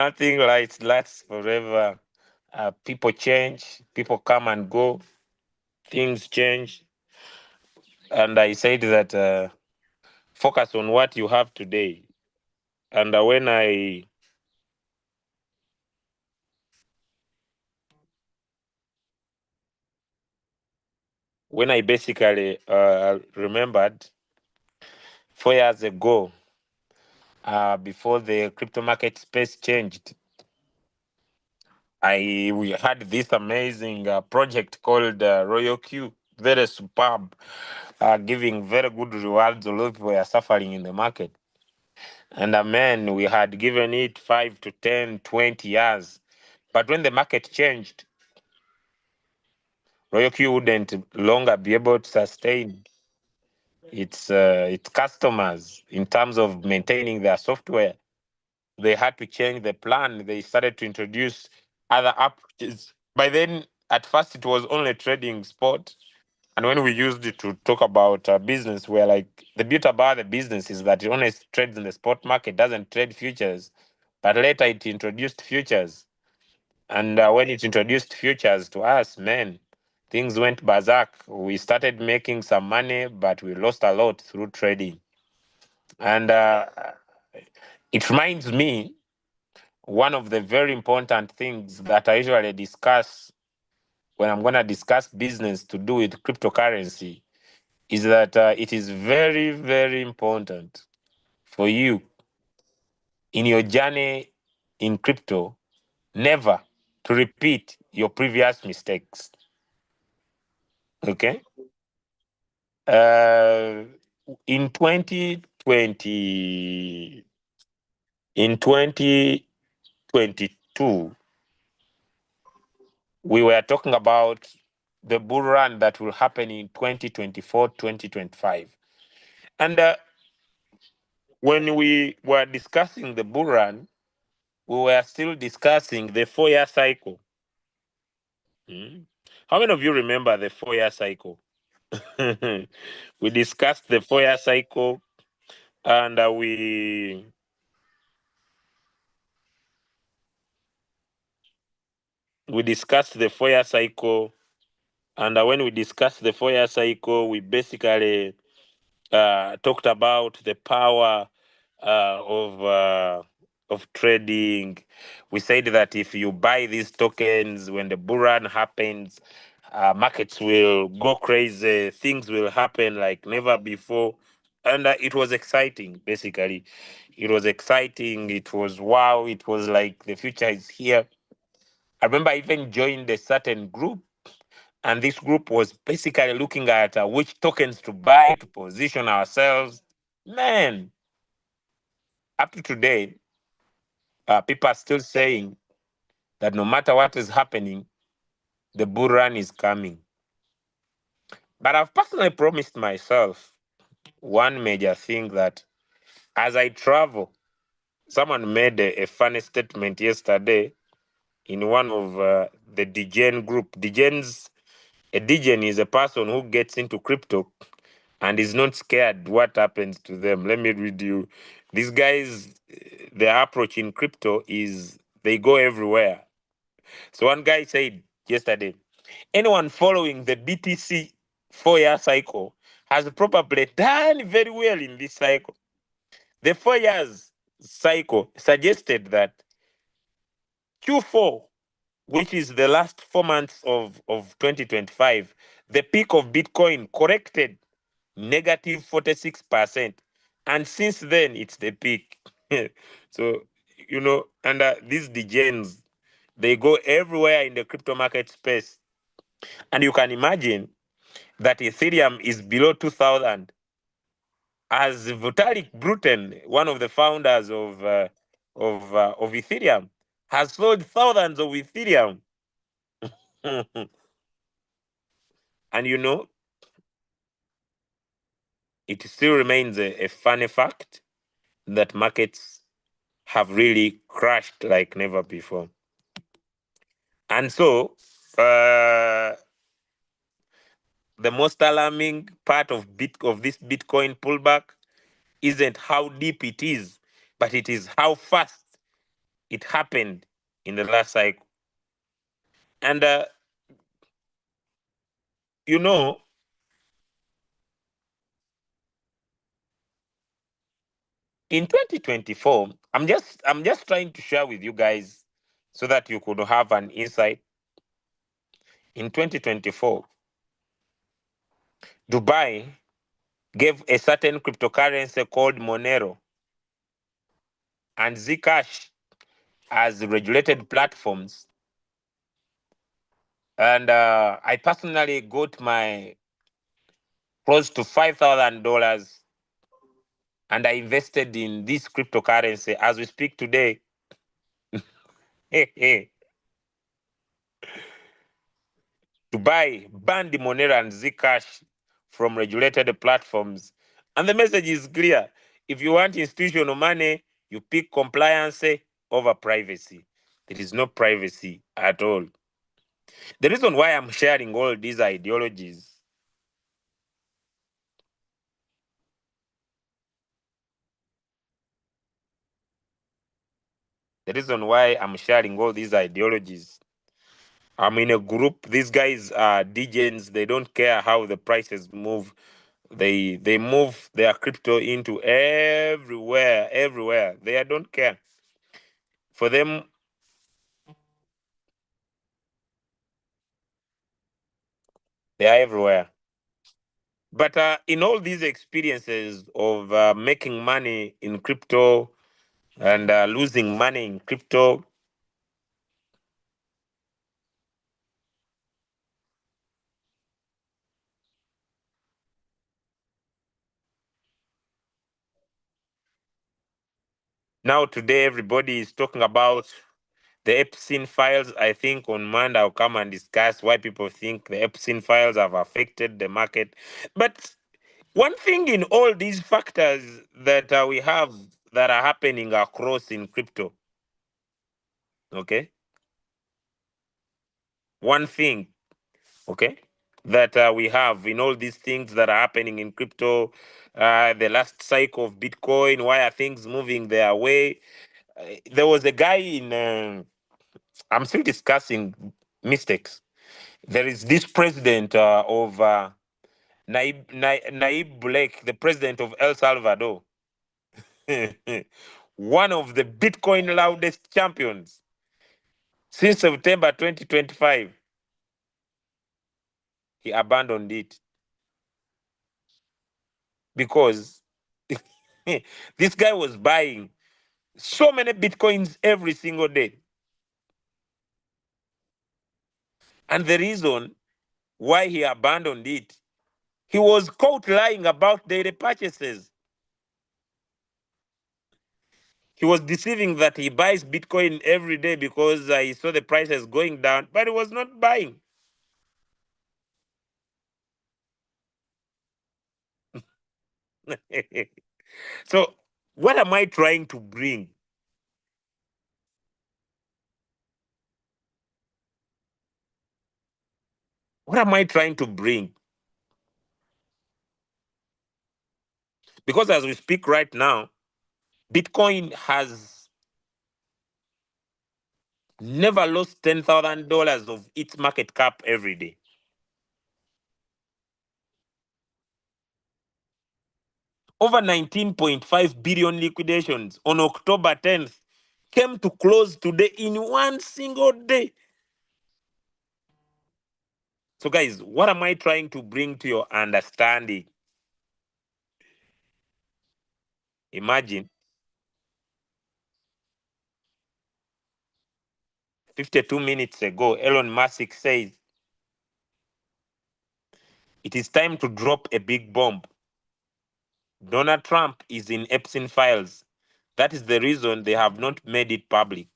Nothing lasts forever. People change, people come and go, things change. And I said that focus on what you have today. And when I basically remembered 4 years ago, before the crypto market space changed, we had this amazing project called Royal Q, very superb, giving very good rewards. A lot of people were suffering in the market. And man, we had given it 5 to 10, 20 years. But when the market changed, Royal Q wouldn't longer be able to sustain its customers in terms of maintaining their software. They had to change the plan. They started to introduce other approaches. By then, at first, it was only trading spot. And when we used it to talk about business, we're like, the beauty about the business is that it only trades in the spot market, doesn't trade futures. But later, it introduced futures. And when it introduced futures to us, man, things went berserk. We started making some money, but we lost a lot through trading. And it reminds me one of the very important things that I usually discuss when I'm going to discuss business to do with cryptocurrency is that it is very, very important for you in your journey in crypto never to repeat your previous mistakes. Okay? Uh, in 2020, in 2022, we were talking about the bull run that will happen in 2024, 2025. And when we were discussing the bull run, we were still discussing the 4-year cycle. How many of you remember the 4-year cycle? We discussed the 4-year cycle, and we discussed the 4-year cycle. And when we discussed the 4-year cycle, we basically talked about the power of trading. We said that if you buy these tokens when the bull run happens, markets will go crazy, things will happen like never before. And it was exciting, basically. It was exciting. It was wow. It was like the future is here. I remember I even joined a certain group, and this group was basically looking at which tokens to buy to position ourselves. Man, up to today, people are still saying that no matter what is happening, the bull run is coming. But I've personally promised myself one major thing, that as I travel, someone made a funny statement yesterday in one of the DGen group. A DGen is a person who gets into crypto and is not scared what happens to them. Let me read you. These guys, their approach in crypto is they go everywhere. So one guy said yesterday, anyone following the BTC 4-year cycle has probably done very well in this cycle. The 4 years cycle suggested that Q4, which is the last 4 months of 2025, the peak of Bitcoin corrected negative 46%. And since then, it's the peak. So, and these degens, they go everywhere in the crypto market space. And you can imagine that Ethereum is below 2,000. As Vitalik Buterin, one of the founders of Ethereum, has sold thousands of Ethereum. And it still remains a funny fact that markets have really crashed like never before. And so, the most alarming part of this Bitcoin pullback isn't how deep it is, but it is how fast It happened in the last cycle. And, you know, in 2024, I'm just trying to share with you guys so that you could have an insight. In 2024, Dubai gave a certain cryptocurrency called Monero and Zcash as regulated platforms. And I personally got my close to $5,000 and I invested in this cryptocurrency as we speak today. Dubai banned Monero and Zcash from regulated platforms. And the message is clear. If you want institutional money, you pick compliance over privacy. There is no privacy at all. The reason why I'm sharing all these ideologies, the reason why I'm sharing all these ideologies, I'm in a group. These guys are DJs. They don't care how the prices move. They move their crypto into everywhere. They don't care. For them, they are everywhere. But in all these experiences of making money in crypto and losing money in crypto, now today everybody is talking about the Epstein files. I think on Monday I'll come and discuss why people think the Epstein files have affected the market. But one thing in all these factors that we have that are happening across in crypto, okay? One thing, okay, that we have in all these things that are happening in crypto, the last cycle of Bitcoin, why are things moving their way? There was a guy in, I'm still discussing mistakes. There is this president of Naib Blake, the president of El Salvador, one of the Bitcoin loudest champions since September 2025. He abandoned it because this guy was buying so many Bitcoins every single day. And the reason why he abandoned it, he was caught lying about daily purchases. He was deceiving that he buys Bitcoin every day because he saw the prices going down, but he was not buying. So, what am I trying to bring? What am I trying to bring? Because as we speak right now, Bitcoin has never lost $10,000 of its market cap every day. Over 19.5 billion liquidations on October 10th came to close today in one single day. So, guys, what am I trying to bring to your understanding? Imagine 52 minutes ago, Elon Musk says it is time to drop a big bomb. Donald Trump is in Epstein files. That is the reason they have not made it public.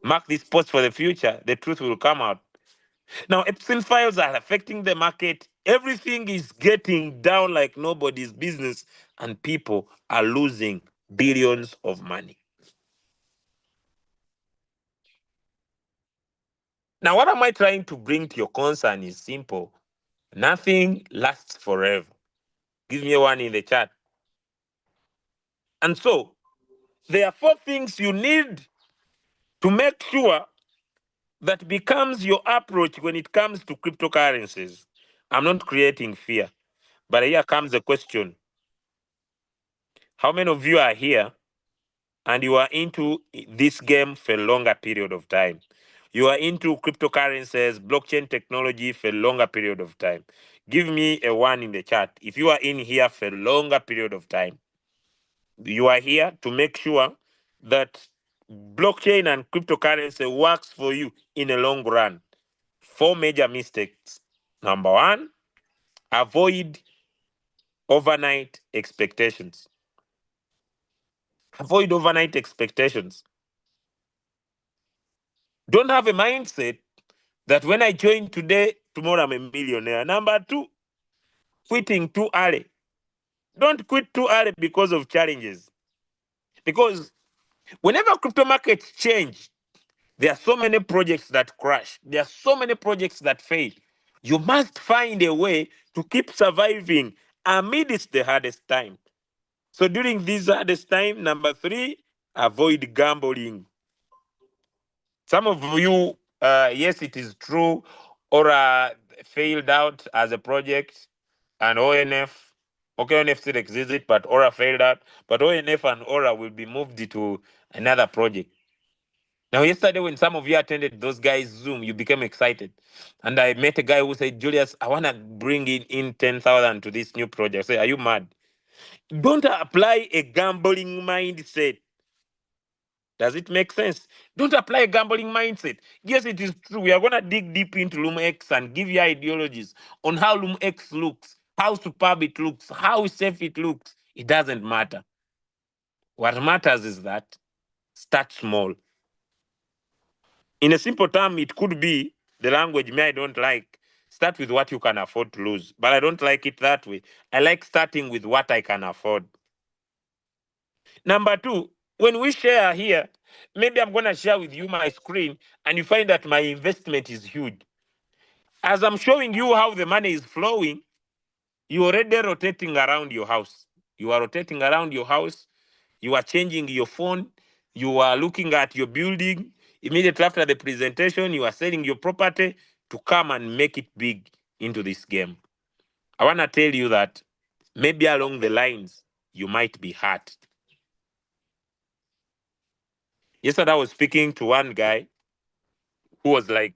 Mark this post for the future. The truth will come out. Now, Epstein files are affecting the market. Everything is getting down like nobody's business, and people are losing billions of money. Now, what am I trying to bring to your concern is simple. Nothing lasts forever. Give me one in the chat. And so, There are 4 things you need to make sure that becomes your approach when it comes to cryptocurrencies. I'm not creating fear, but here comes the question. How many of you are here and you are into this game for a longer period of time? You are into cryptocurrencies, blockchain technology for a longer period of time. Give me a 1 in the chat if you are in here for a longer period of time. You are here to make sure that blockchain and cryptocurrency works for you in a long run. 4 major mistakes. Number 1, avoid overnight expectations. Avoid overnight expectations. Don't have a mindset that when I join today, tomorrow I'm a millionaire. Number 2, quitting too early. Don't quit too early because of challenges. Because whenever crypto markets change, there are so many projects that crash. There are so many projects that fail. You must find a way to keep surviving amidst the hardest time. So during this hardest time, number 3, avoid gambling. Some of you, yes, it is true, Aura failed out as a project, and ONF, okay, ONF still exists, but Aura failed out. But ONF and Aura will be moved to another project. Now, yesterday, when some of you attended those guys' Zoom, you became excited. And I met a guy who said, Julius, I want to bring in 10,000 to this new project. I say, are you mad? Don't apply a gambling mindset. Does it make sense? Don't apply a gambling mindset. Yes, it is true. We are going to dig deep into Loomx and give you ideologies on how Loomx looks, how superb it looks, how safe it looks. It doesn't matter. What matters is that start small. In a simple term, it could be the language me I don't like. Start with what you can afford to lose. But I don't like it that way. I like starting with what I can afford. Number 2, when we share here, maybe I'm going to share with you my screen and you find that my investment is huge. As I'm showing you how the money is flowing, you're already rotating around your house. You are rotating around your house. You are changing your phone. You are looking at your building. Immediately after the presentation, you are selling your property to come and make it big into this game. I want to tell you that maybe along the lines, you might be hurt. Yesterday, I was speaking to one guy who was like,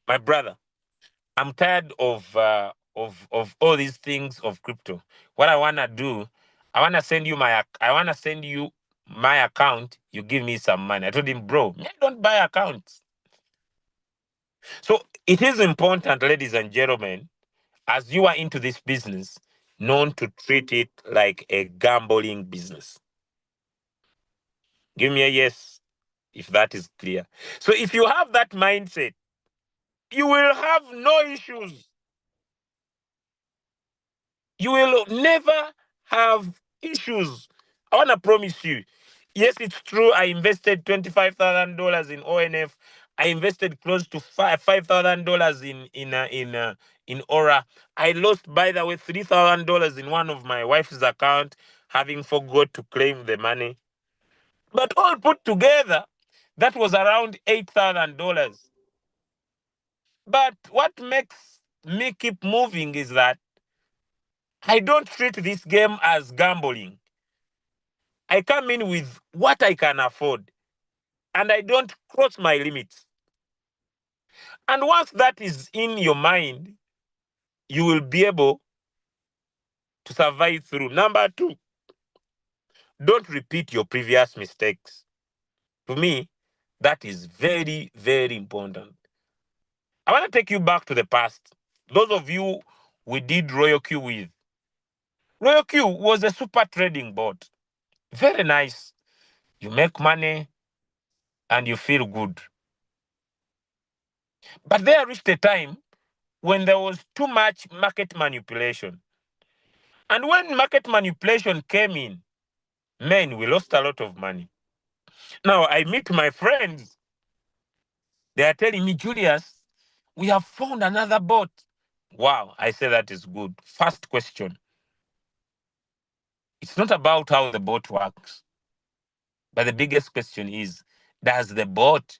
my brother, I'm tired of all these things of crypto. What I wanna do, I wanna send you my account. You give me some money. I told him, bro, I don't buy accounts. So it is important, ladies and gentlemen, as you are into this business, known to treat it like a gambling business. Give me a yes if that is clear. So if you have that mindset, you will have no issues. You will never have issues. I want to promise you. Yes, it's true. I invested $25,000 in ONF. I invested close to $5,000 in Aura. I lost, by the way, $3,000 in one of my wife's account, having forgot to claim the money. But all put together, that was around $8,000. But what makes me keep moving is that I don't treat this game as gambling. I come in with what I can afford and I don't cross my limits. And once that is in your mind, you will be able to survive through. Number 2, don't repeat your previous mistakes. To me, that is very, very important. I want to take you back to the past. Those of you we did Royal Q with. Royal Q was a super trading bot. Very nice. You make money and you feel good. But there reached a time when there was too much market manipulation. And when market manipulation came in, man, we lost a lot of money. Now I meet my friends. They are telling me, Julius, we have found another bot. Wow, I say that is good. First question. It's not about how the bot works. But the biggest question is, does the bot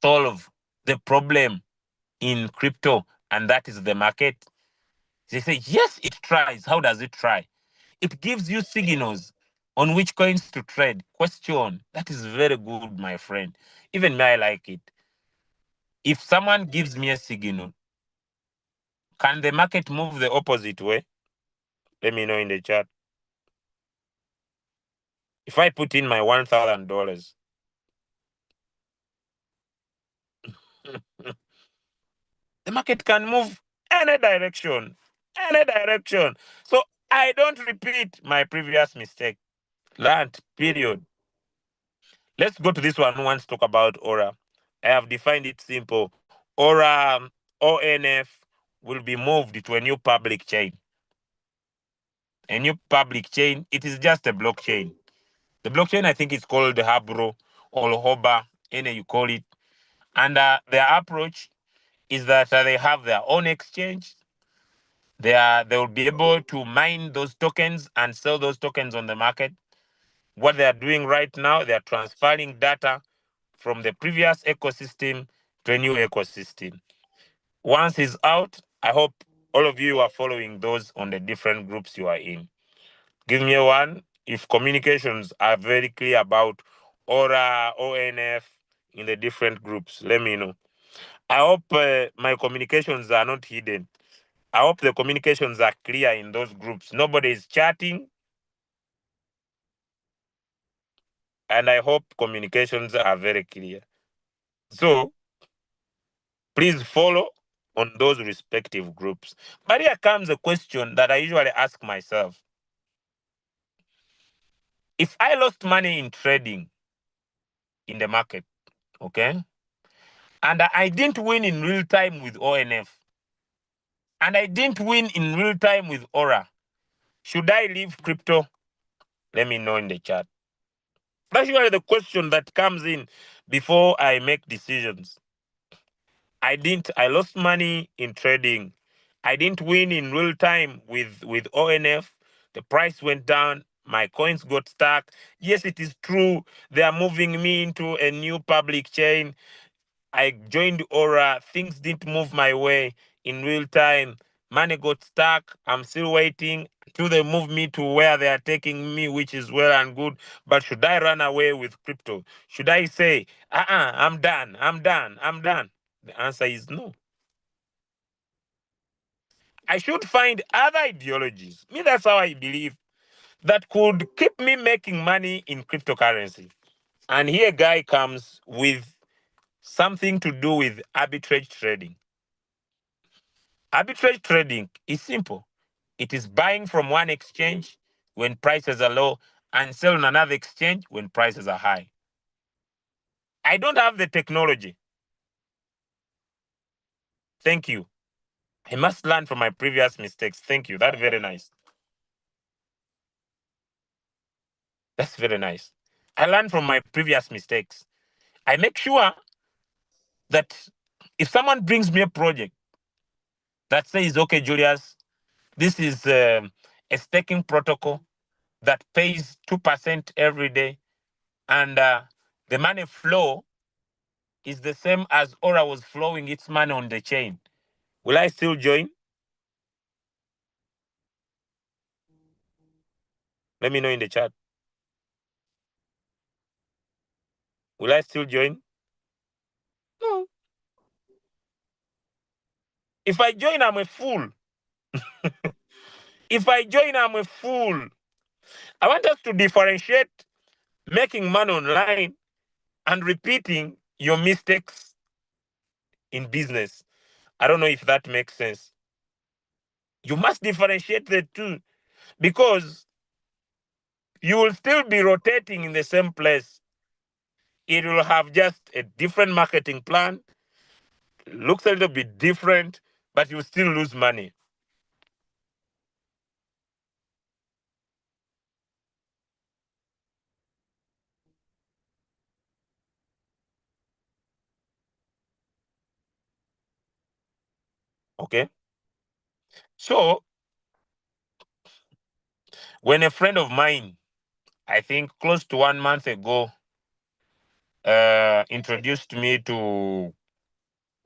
solve the problem in crypto? And that is the market. They say, yes, it tries. How does it try? It gives you signals on which coins to trade. Question. That is very good, my friend. Even me, I like it. If someone gives me a signal, can the market move the opposite way? Let me know in the chat. If I put in my $1,000, the market can move any direction. Any direction. So I don't repeat my previous mistake. Learned, period. Let's go to this one who wants to talk about Aura. I have defined it simple. Aura ONF will be moved to a new public chain. A new public chain. It is just a blockchain. The blockchain, I think, is called Habro or Hoba, any you call it. And their approach is that they have their own exchange. They will be able to mine those tokens and sell those tokens on the market. What they are doing right now, they are transferring data from the previous ecosystem to a new ecosystem. Once it's out, I hope all of you are following those on the different groups you are in. Give me one if communications are very clear about Aura, ONF in the different groups. Let me know. I hope my communications are not hidden. I hope the communications are clear in those groups. Nobody is chatting. And I hope communications are very clear. So please follow on those respective groups. But here comes a question that I usually ask myself. If I lost money in trading in the market, okay, and I didn't win in real time with ONF, and I didn't win in real time with Aura, should I leave crypto? Let me know in the chat. That's usually the question that comes in before I make decisions. I lost money in trading. I didn't win in real time with ONF. The price went down. My coins got stuck. Yes, it is true. They are moving me into a new public chain. I joined Aura. Things didn't move my way in real time. Money got stuck. I'm still waiting till they move me to where they are taking me, which is well and good. But should I run away with crypto? Should I say, I'm done, I'm done, I'm done? The answer is no. I should find other ideologies. Me, that's how I believe, that could keep me making money in cryptocurrency. And here guy comes with something to do with arbitrage trading. Arbitrage trading is simple. It is buying from one exchange when prices are low and selling another exchange when prices are high. I don't have the technology. Thank you. I must learn from my previous mistakes. Thank you. That's very nice. That's very nice. I learn from my previous mistakes. I make sure that if someone brings me a project that says, okay, Julius, this is a staking protocol that pays 2% every day, and the money flow is the same as Aura was flowing its money on the chain, will I still join? Let me know in the chat. Will I still join? No. If I join, I'm a fool. If I join, I'm a fool. I want us to differentiate making money online and repeating your mistakes in business. I don't know if that makes sense. You must differentiate the two, because you will still be rotating in the same place. It will have just a different marketing plan, looks a little bit different, but you still lose money. Okay? So, when a friend of mine, I think close to 1 month ago, introduced me to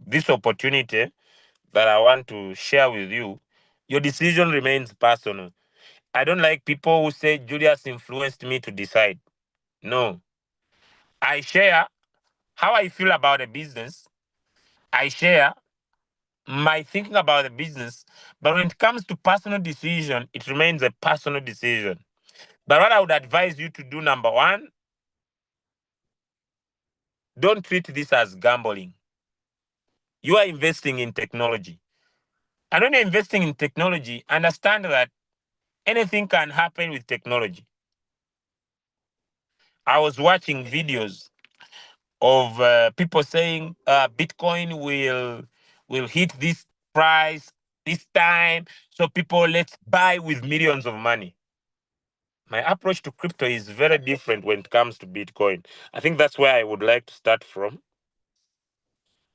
this opportunity that I want to share with you, your decision remains personal. I don't like people who say Julius influenced me to decide. No. I share how I feel about a business. I share my thinking about the business. But when it comes to personal decision, it remains a personal decision. But what I would advise you to do, number one, don't treat this as gambling. You are investing in technology. And when you're investing in technology, understand that anything can happen with technology. I was watching videos of people saying Bitcoin will hit this price this time, so people let's buy with millions of money. My approach to crypto is very different when it comes to Bitcoin. I think that's where I would like to start from.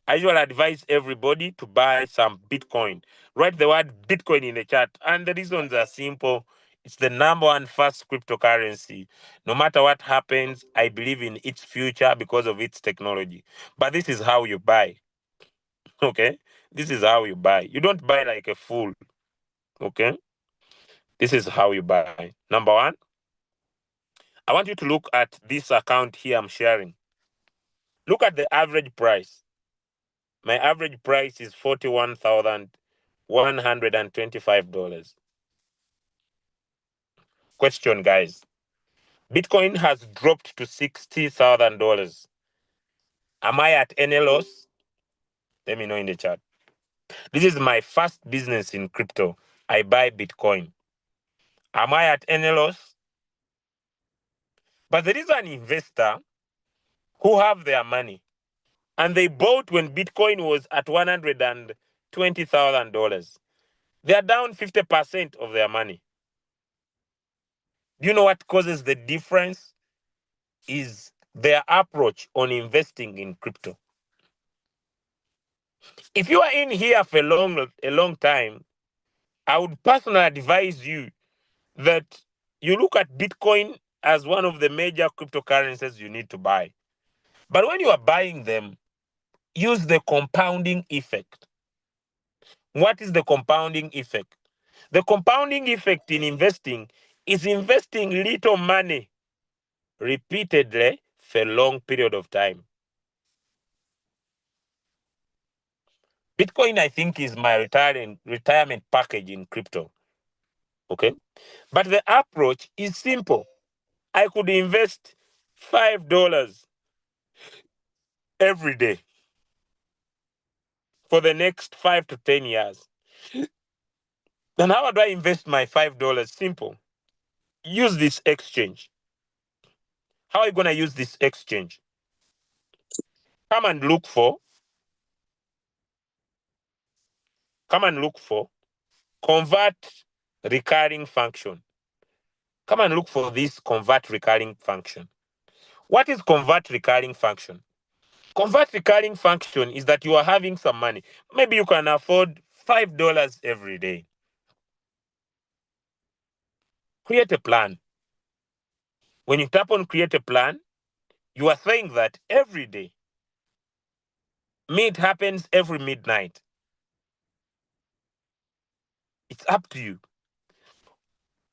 I usually advise everybody to buy some Bitcoin. Write the word Bitcoin in the chat. And the reasons are simple. It's the number one fast cryptocurrency. No matter what happens, I believe in its future because of its technology. But this is how you buy. Okay? This is how you buy. You don't buy like a fool. Okay? This is how you buy. Number one, I want you to look at this account here I'm sharing. Look at the average price. My average price is $41,125. Question, guys. Bitcoin has dropped to $60,000. Am I at any loss? Let me know in the chat. This is my first business in crypto. I buy Bitcoin. Am I at any loss? But there is an investor who have their money and they bought when Bitcoin was at $120,000. They are down 50% of their money. Do you know what causes the difference? Is their approach on investing in crypto. If you are in here for a long time, I would personally advise you that you look at Bitcoin as one of the major cryptocurrencies you need to buy. But when you are buying them, use the compounding effect. What is the compounding effect? The compounding effect in investing is investing little money repeatedly for a long period of time. Bitcoin, I think, is my retirement package in crypto. Okay. But the approach is simple. I could invest $5 every day for the next 5 to 10 years. Then how do I invest my $5? Simple. Use this exchange. How are you going to use this exchange? Come and look for convert recurring function. Come and look for this convert recurring function. What is convert recurring function? Convert recurring function is that you are having some money. Maybe you can afford $5 every day. Create a plan. When you tap on create a plan, you are saying that every day. It happens every midnight. It's up to you.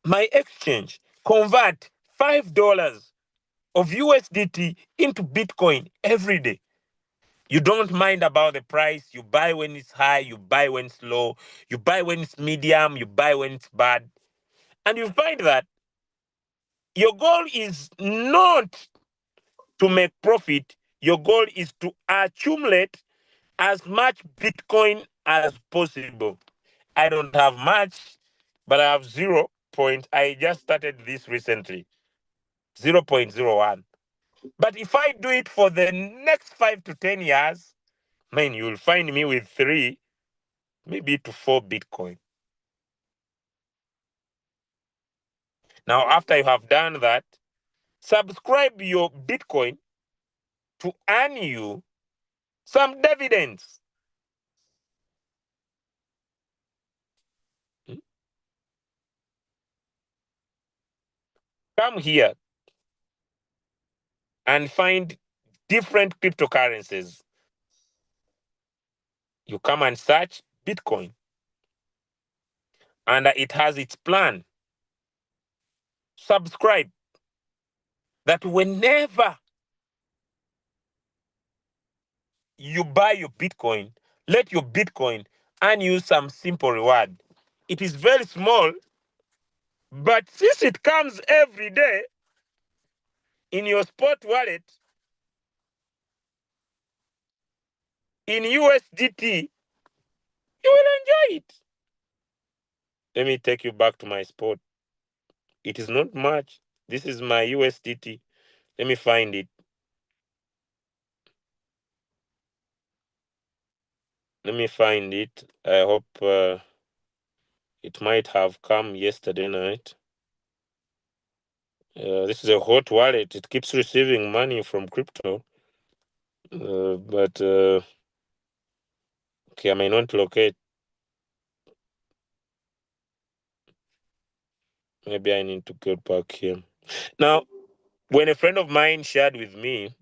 My exchange, convert $5 of USDT into Bitcoin every day. You don't mind about the price. You buy when it's high, you buy when it's low, you buy when it's medium, you buy when it's bad. And you find that your goal is not to make profit. Your goal is to accumulate as much Bitcoin as possible. I don't have much, but I have 0. I just started this recently, 0.01. But if I do it for the next 5 to 10 years, man, you'll find me with 3, maybe to 4 Bitcoin. Now, after you have done that, subscribe your Bitcoin to earn you some dividends. Come here and find different cryptocurrencies. You come and search Bitcoin, and it has its plan. Subscribe. That whenever you buy your Bitcoin, let your Bitcoin earn you some simple reward. It is very small, but since it comes every day in your spot wallet, in USDT, you will enjoy it. Let me take you back to my spot. It is not much. This is my USDT. Let me find it. Let me find it. I hope it might have come yesterday night. This is a hot wallet. It keeps receiving money from crypto. But okay, I may not locate. Maybe I need to get back here. Now, when a friend of mine shared with me,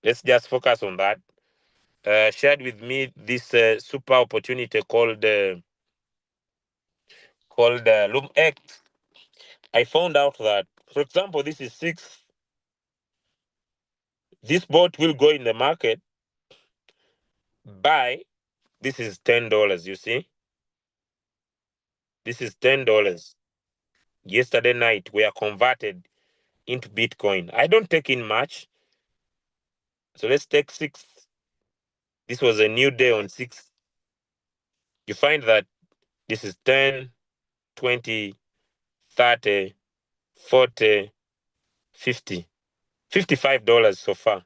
let's just focus on that. Shared with me this super opportunity called Loomx. I found out that, for example, this is 6. This bot will go in the market, buy. This is $10. You see, this is $10. Yesterday night, we are converted into Bitcoin. I don't take in much. So let's take 6. This was a new day on 6. You find that this is 10, 20, 30, 40, 50, $55 so far.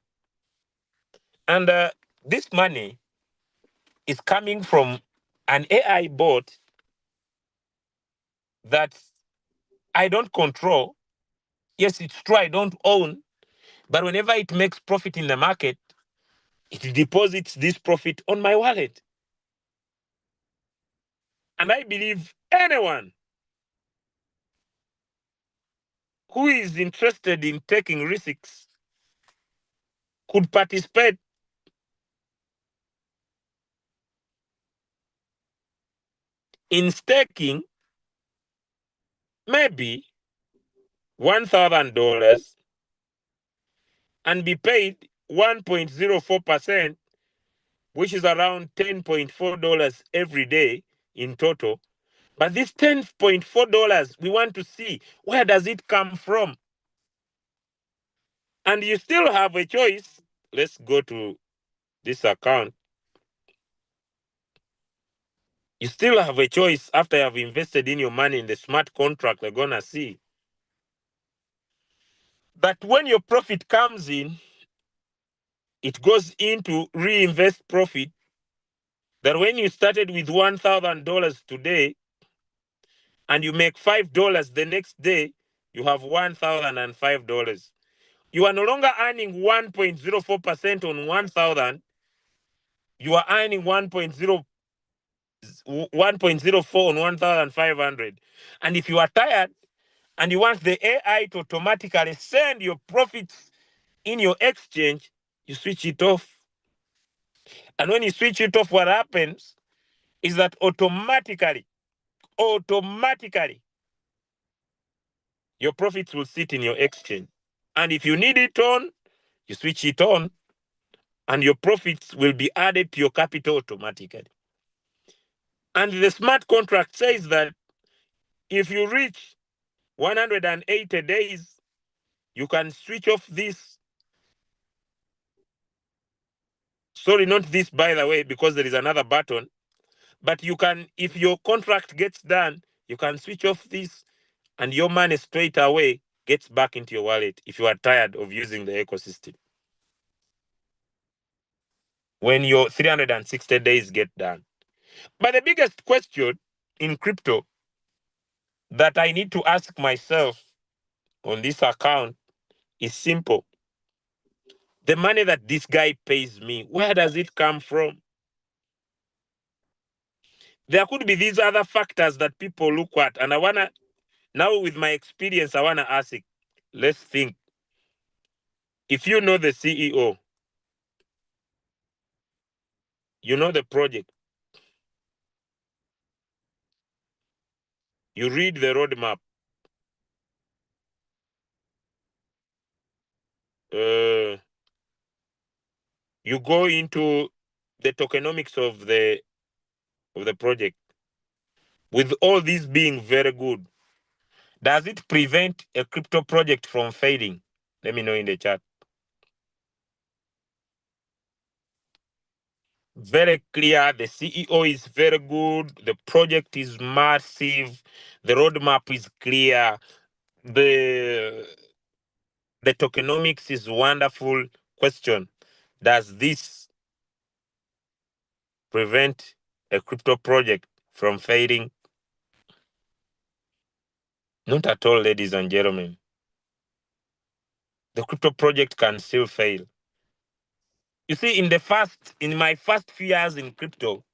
And this money is coming from an AI bot that I don't control. Yes, it's true, I don't own. But whenever it makes profit in the market, it deposits this profit on my wallet. And I believe anyone who is interested in taking risks could participate in staking maybe $1,000 and be paid 1.04%, which is around $10.4 every day in total. But this $10.4, we want to see, where does it come from? And you still have a choice. Let's go to this account. You still have a choice after you have invested in your money in the smart contract. They're going to see that when your profit comes in, it goes into reinvest profit. That when you started with $1,000 today and you make $5 the next day, you have $1,005. You are no longer earning 1.04% on 1,000. You are earning 1.04 on 1,500. And if you are tired and you want the AI to automatically send your profits in your exchange, you switch it off. And when you switch it off, what happens is that automatically, your profits will sit in your exchange. And if you need it on, you switch it on, and your profits will be added to your capital automatically. And the smart contract says that if you reach 180 days, you can switch off this. Sorry, not this, by the way, because there is another button. But you can, if your contract gets done, you can switch off this, and your money straight away gets back into your wallet if you are tired of using the ecosystem. When your 360 days get done. But the biggest question in crypto that I need to ask myself on this account is simple. The money that this guy pays me, where does it come from? There could be these other factors that people look at, and I wanna, now with my experience, I wanna ask it. Let's think. If you know the CEO, You know the project. You read the roadmap. You go into the tokenomics of the project. With all these being very good, does it prevent a crypto project from failing? Let me know in the chat. Very clear. The CEO is very good. The project is massive. The roadmap is clear. The tokenomics is wonderful. Question: does this prevent a crypto project from failing? Not at all, ladies and gentlemen. The crypto project can still fail. You see, in my first few years in crypto,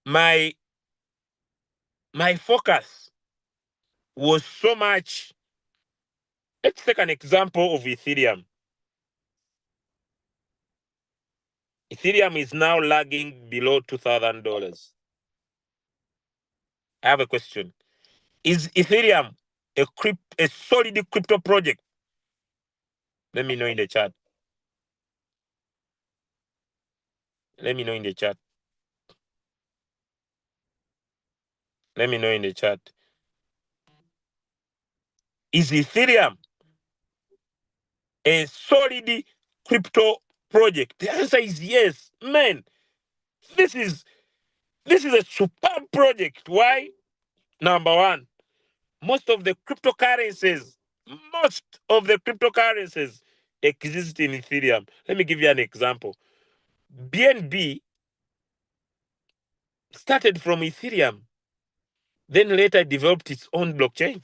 my focus was so much. Let's take an example of Ethereum. Ethereum is now lagging below $2,000. I have a question. Is Ethereum a solid crypto project? Let me know in the chat. Let me know in the chat. Let me know in the chat. Is Ethereum a solid crypto project? The answer is yes. Man, this is a superb project. Why? Number one, most of the cryptocurrencies exist in Ethereum. Let me give you an example. BNB started from Ethereum, then later developed its own blockchain.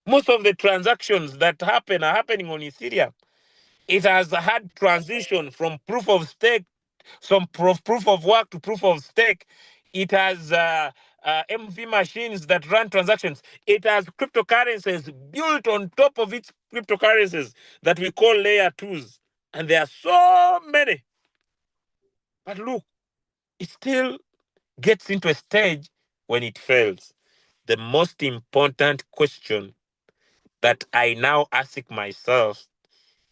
Most of the transactions that happen are happening on Ethereum. It has had transition from proof of stake, proof of work to proof of stake. It has MV machines that run transactions. It has cryptocurrencies built on top of its cryptocurrencies that we call layer twos. And there are so many. But look, it still gets into a stage when it fails. The most important question that I now ask myself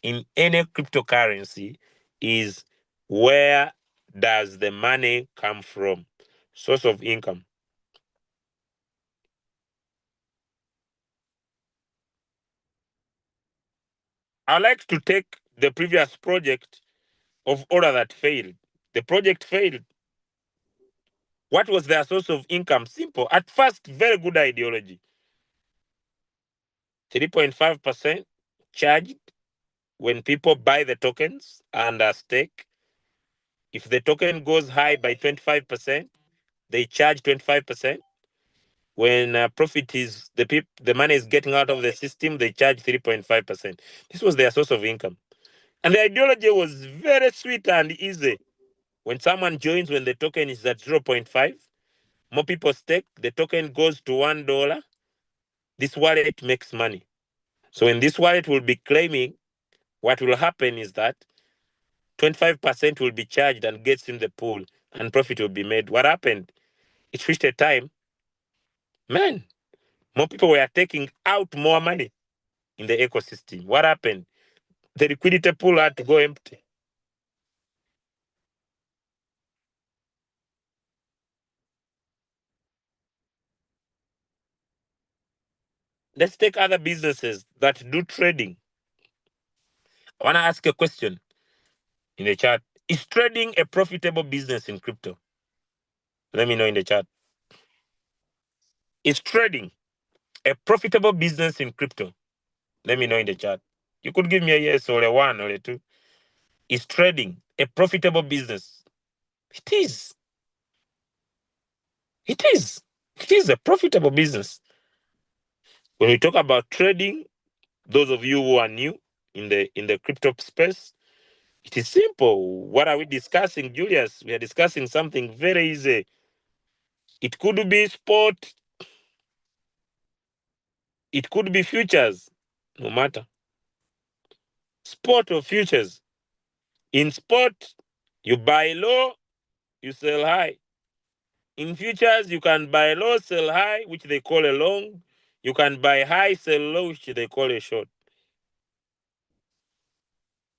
in any cryptocurrency is, where does the money come from? Source of income. I like to take the previous project of order that failed. The project failed. What was their source of income? Simple. At first, very good ideology. 3.5% charged when people buy the tokens under stake. If the token goes high by 25%, they charge 25%. When profit is the money is getting out of the system, they charge 3.5%. This was their source of income. And the ideology was very sweet and easy. When someone joins, when the token is at 0.5, more people stake, the token goes to $1. This wallet makes money. So when this wallet will be claiming, what will happen is that 25% will be charged and gets in the pool and profit will be made. What happened? It reached a time, man, more people were taking out more money in the ecosystem. What happened? The liquidity pool had to go empty. Let's take other businesses that do trading. I want to ask a question in the chat. Is trading a profitable business in crypto? Let me know in the chat. Is trading a profitable business in crypto? Let me know in the chat. You could give me a yes or a one or a two. Is trading a profitable business? It is. It is. It is a profitable business. When we talk about trading, those of you who are new in the crypto space, it is simple. What are we discussing, Julius? We are discussing something very easy. It could be sport. It could be futures. No matter. Sport or futures. In spot, you buy low, you sell high. In futures, you can buy low, sell high, which they call a long. You can buy high, sell low, which they call a short.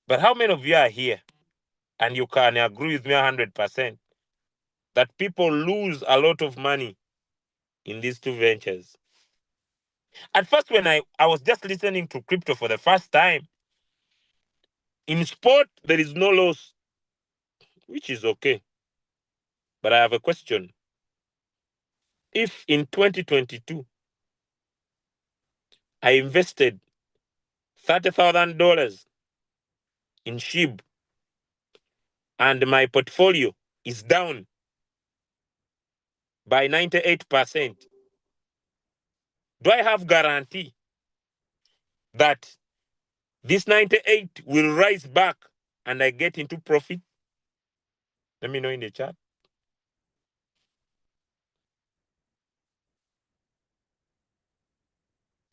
But how many of you are here and you can agree with me 100% that people lose a lot of money in these two ventures? At first, when I was just listening to crypto for the first time, in sport, there is no loss, which is okay. But I have a question. If in 2022, I invested $30,000 in SHIB and my portfolio is down by 98%, do I have guarantee that this 98 will rise back and I get into profit? Let me know in the chat.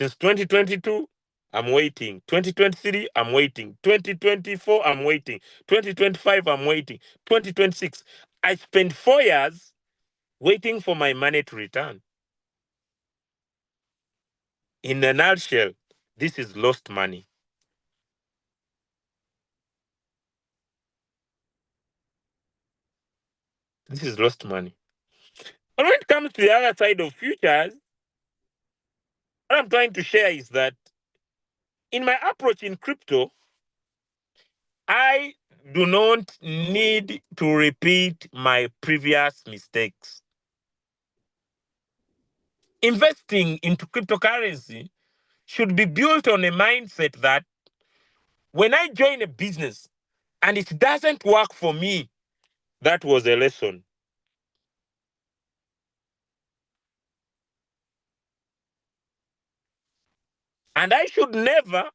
Since 2022, I'm waiting. 2023, I'm waiting. 2024, I'm waiting. 2025, I'm waiting. 2026, I spent 4 years waiting for my money to return. In a nutshell, this is lost money. This is lost money. But when it comes to the other side of futures, what I'm trying to share is that in my approach in crypto, I do not need to repeat my previous mistakes. Investing into cryptocurrency should be built on a mindset that when I join a business and it doesn't work for me, that was a lesson. And I should never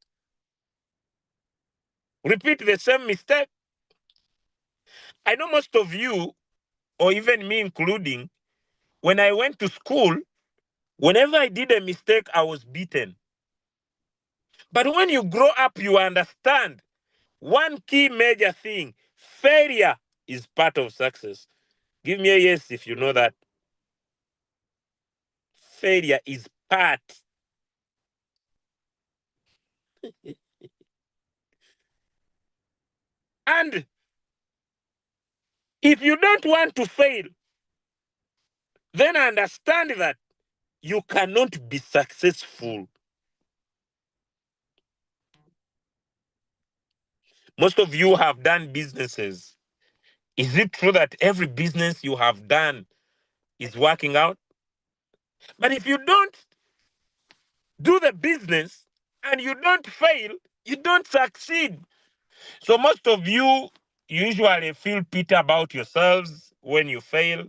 repeat the same mistake. I know most of you, or even me including, when I went to school, whenever I did a mistake, I was beaten. But when you grow up, you understand one key major thing: failure is part of success. Give me a yes if you know that. Failure is part. And if you don't want to fail, then understand that you cannot be successful. Most of you have done businesses. Is it true that every business you have done is working out? But if you don't do the business and you don't fail, you don't succeed. So most of you usually feel bitter about yourselves when you fail,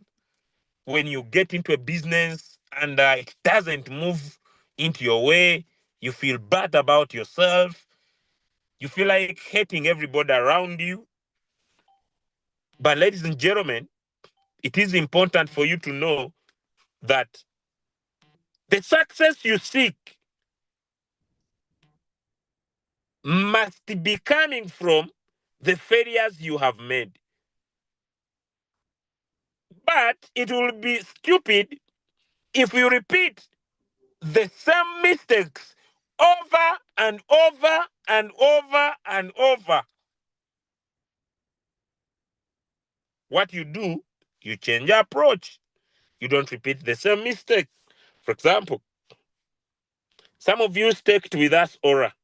when you get into a business and it doesn't move into your way. You feel bad about yourself. You feel like hating everybody around you. But ladies and gentlemen, it is important for you to know that the success you seek must be coming from the failures you have made. But it will be stupid if you repeat the same mistakes over and over and over and over. What you do, you change your approach. You don't repeat the same mistake. For example, some of you staked with us Aura,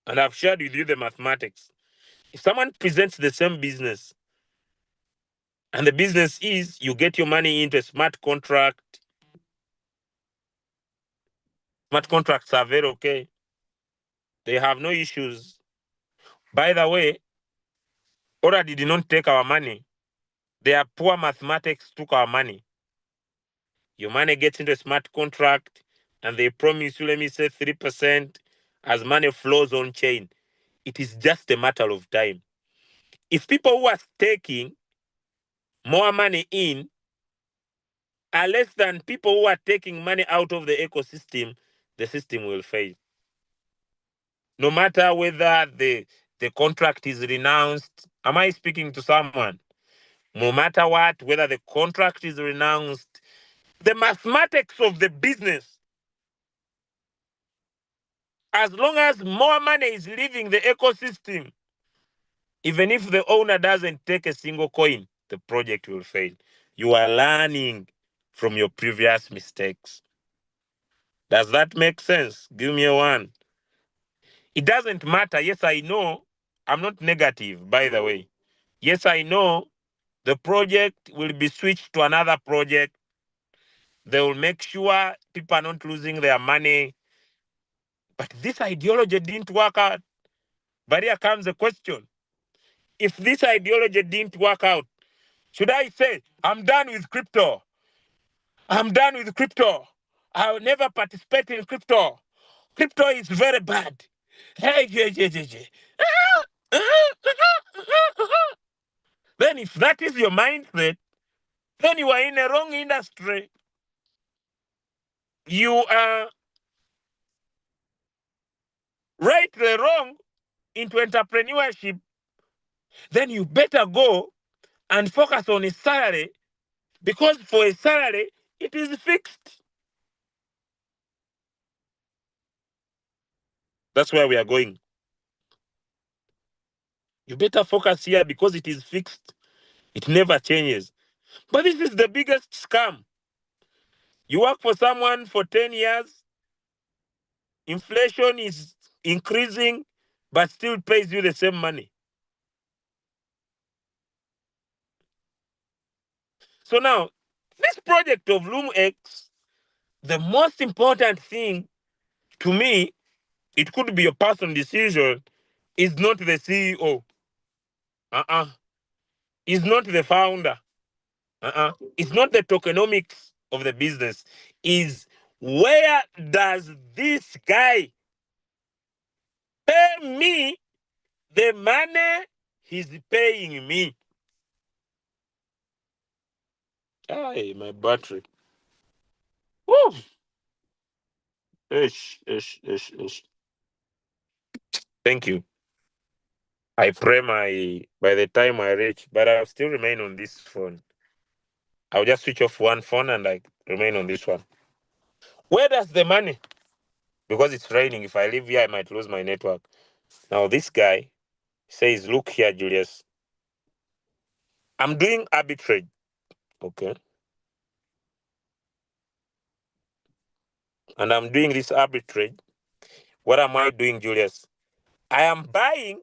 and I've shared with you the mathematics. If someone presents the same business, and the business is you get your money into a smart contract, smart contracts are very okay. They have no issues. By the way, Aura did not take our money. Their poor mathematics took our money. Your money gets into a smart contract, and they promise you, let me say, 3% as money flows on chain. It is just a matter of time. If people who are taking more money in are less than people who are taking money out of the ecosystem, the system will fail. No matter whether the contract is renounced. Am I speaking to someone? No matter what, whether the contract is renounced, the mathematics of the business, as long as more money is leaving the ecosystem, even if the owner doesn't take a single coin, the project will fail. You are learning from your previous mistakes. Does that make sense? Give me a one. It doesn't matter. Yes, I know. I'm not negative, by the way. Yes, I know the project will be switched to another project. They will make sure people are not losing their money. But this ideology didn't work out. But here comes the question. If this ideology didn't work out, should I say, I'm done with crypto? I'm done with crypto. I'll never participate in crypto. Crypto is very bad. Hey, yeah, yeah, yeah, yeah. Then if that is your mindset, then you are in a wrong industry. You are rightly wrong into entrepreneurship. Then you better go and focus on a salary, because for a salary, it is fixed. That's where we are going. You better focus here because it is fixed. It never changes. But this is the biggest scam. You work for someone for 10 years, inflation is increasing, but still pays you the same money. So now, this project of Loomx, the most important thing to me, it could be a personal decision, is not the CEO. Is not the founder. It's not the tokenomics of the business. Is where does this guy pay me the money he's paying me? Hey, my battery. Woo. Ish, ish, ish, ish. Thank you. I pray by the time I reach, but I'll still remain on this phone. I'll just switch off one phone and I remain on this one. Where does the money? Because it's raining. If I leave here, I might lose my network. Now this guy says, look here, Julius. I'm doing arbitrage. Okay. And I'm doing this arbitrage. What am I doing, Julius? I am buying.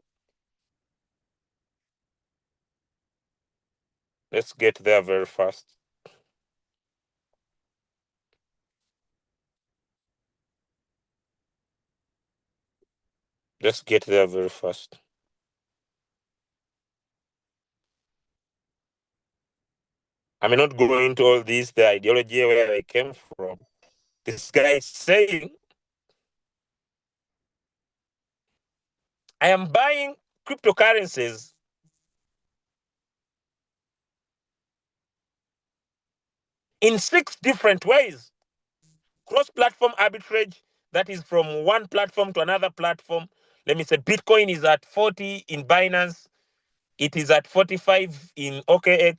Let's get there very fast. Let's get there very fast. I may not go into all this, the ideology where I came from. This guy is saying, I am buying cryptocurrencies in 6 different ways. Cross-platform arbitrage, that is from one platform to another platform. Let me say Bitcoin is at 40 in Binance. It is at 45 in OKX.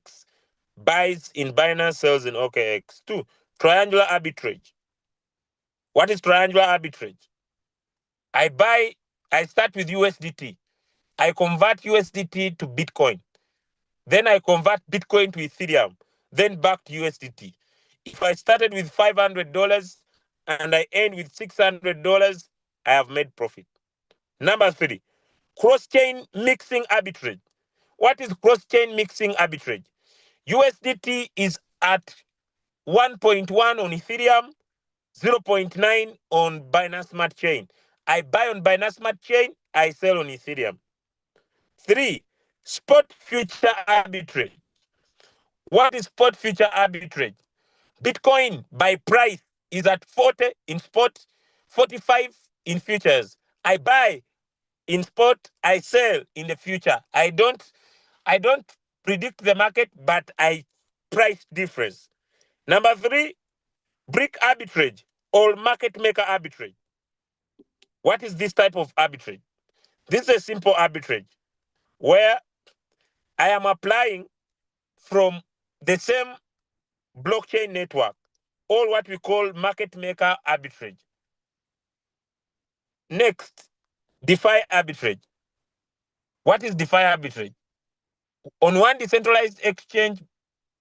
Buys in Binance, sells in OKX. 2, triangular arbitrage. What is triangular arbitrage? I start with USDT. I convert USDT to Bitcoin. Then I convert Bitcoin to Ethereum. Then back to USDT. If I started with $500 and I end with $600, I have made profit. Number 3, cross-chain mixing arbitrage. What is cross-chain mixing arbitrage? USDT is at 1.1 on Ethereum, 0.9 on Binance Smart Chain. I buy on Binance Smart Chain, I sell on Ethereum. 3, spot future arbitrage. What is spot future arbitrage? Bitcoin by price is at 40 in spot, 45 in futures. I buy in spot, I sell in the future. I don't predict the market, but I price difference. Number 3, brick arbitrage or market maker arbitrage. What is this type of arbitrage? This is a simple arbitrage where I am applying from the same blockchain network, or what we call market maker arbitrage. Next, DeFi arbitrage. What is DeFi arbitrage? On one decentralized exchange,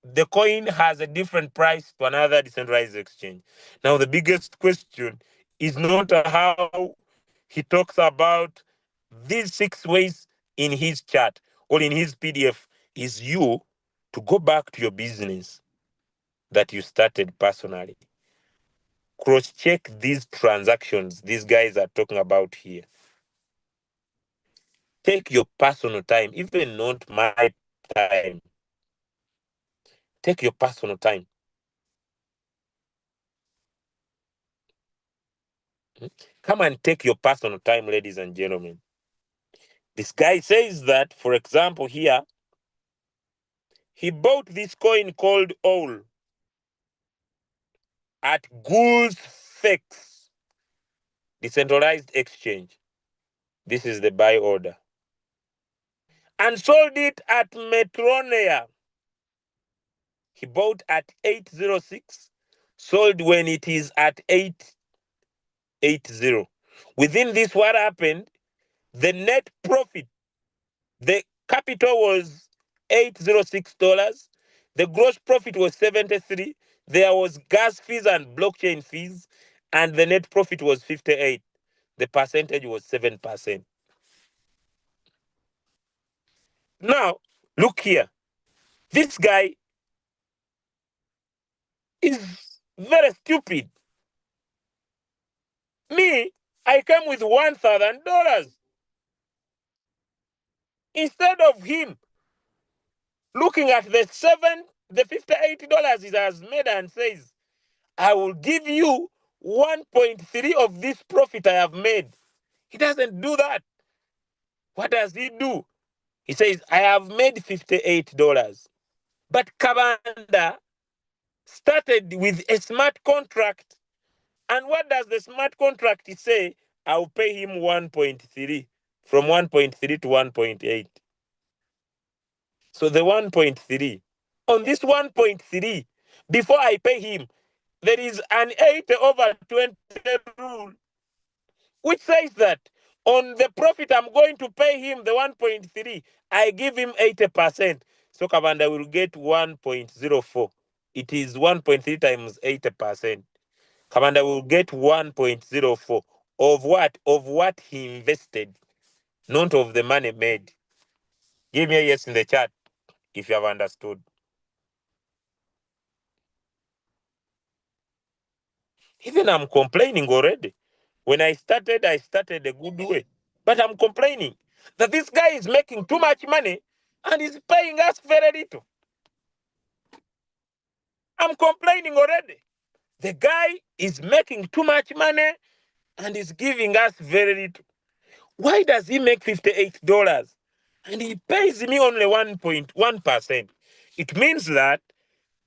the coin has a different price to another decentralized exchange. Now, the biggest question is not how he talks about these 6 ways in his chat or in his PDF, is you to go back to your business that you started personally. Cross-check these transactions these guys are talking about here. Take your personal time, even not my time. Take your personal time. Come and take your personal time, ladies and gentlemen. This guy says that, for example, here, he bought this coin called OWL at Goosefix, decentralized exchange. This is the buy order. And sold it at Metronia. He bought at 806, sold when it is at 880. Within this, what happened? The net profit, the capital was $806. The gross profit was 73. There was gas fees and blockchain fees, and the net profit was 58. The percentage was 7%. Now, look here. This guy is very stupid. Me, I came with $1,000. Instead of him looking at the $58 he has made and says, I will give you 1.3 of this profit I have made. He doesn't do that. What does he do? He says, I have made $58. But Kabanda started with a smart contract. And what does the smart contract say? I'll pay him 1.3, from 1.3 to 1.8. So the 1.3. On this 1.3, before I pay him, there is an 8/20 rule, which says that on the profit I'm going to pay him, the 1.3, I give him 80%. So Kabanda will get 1.04. It is 1.3 times 80%. Kabanda will get 1.04 of what? Of what he invested, not of the money made. Give me a yes in the chat if you have understood. Even I'm complaining already. When I started a good way. But I'm complaining that this guy is making too much money and is paying us very little. I'm complaining already. The guy is making too much money and is giving us very little. Why does he make $58 and he pays me only 1.1%? It means that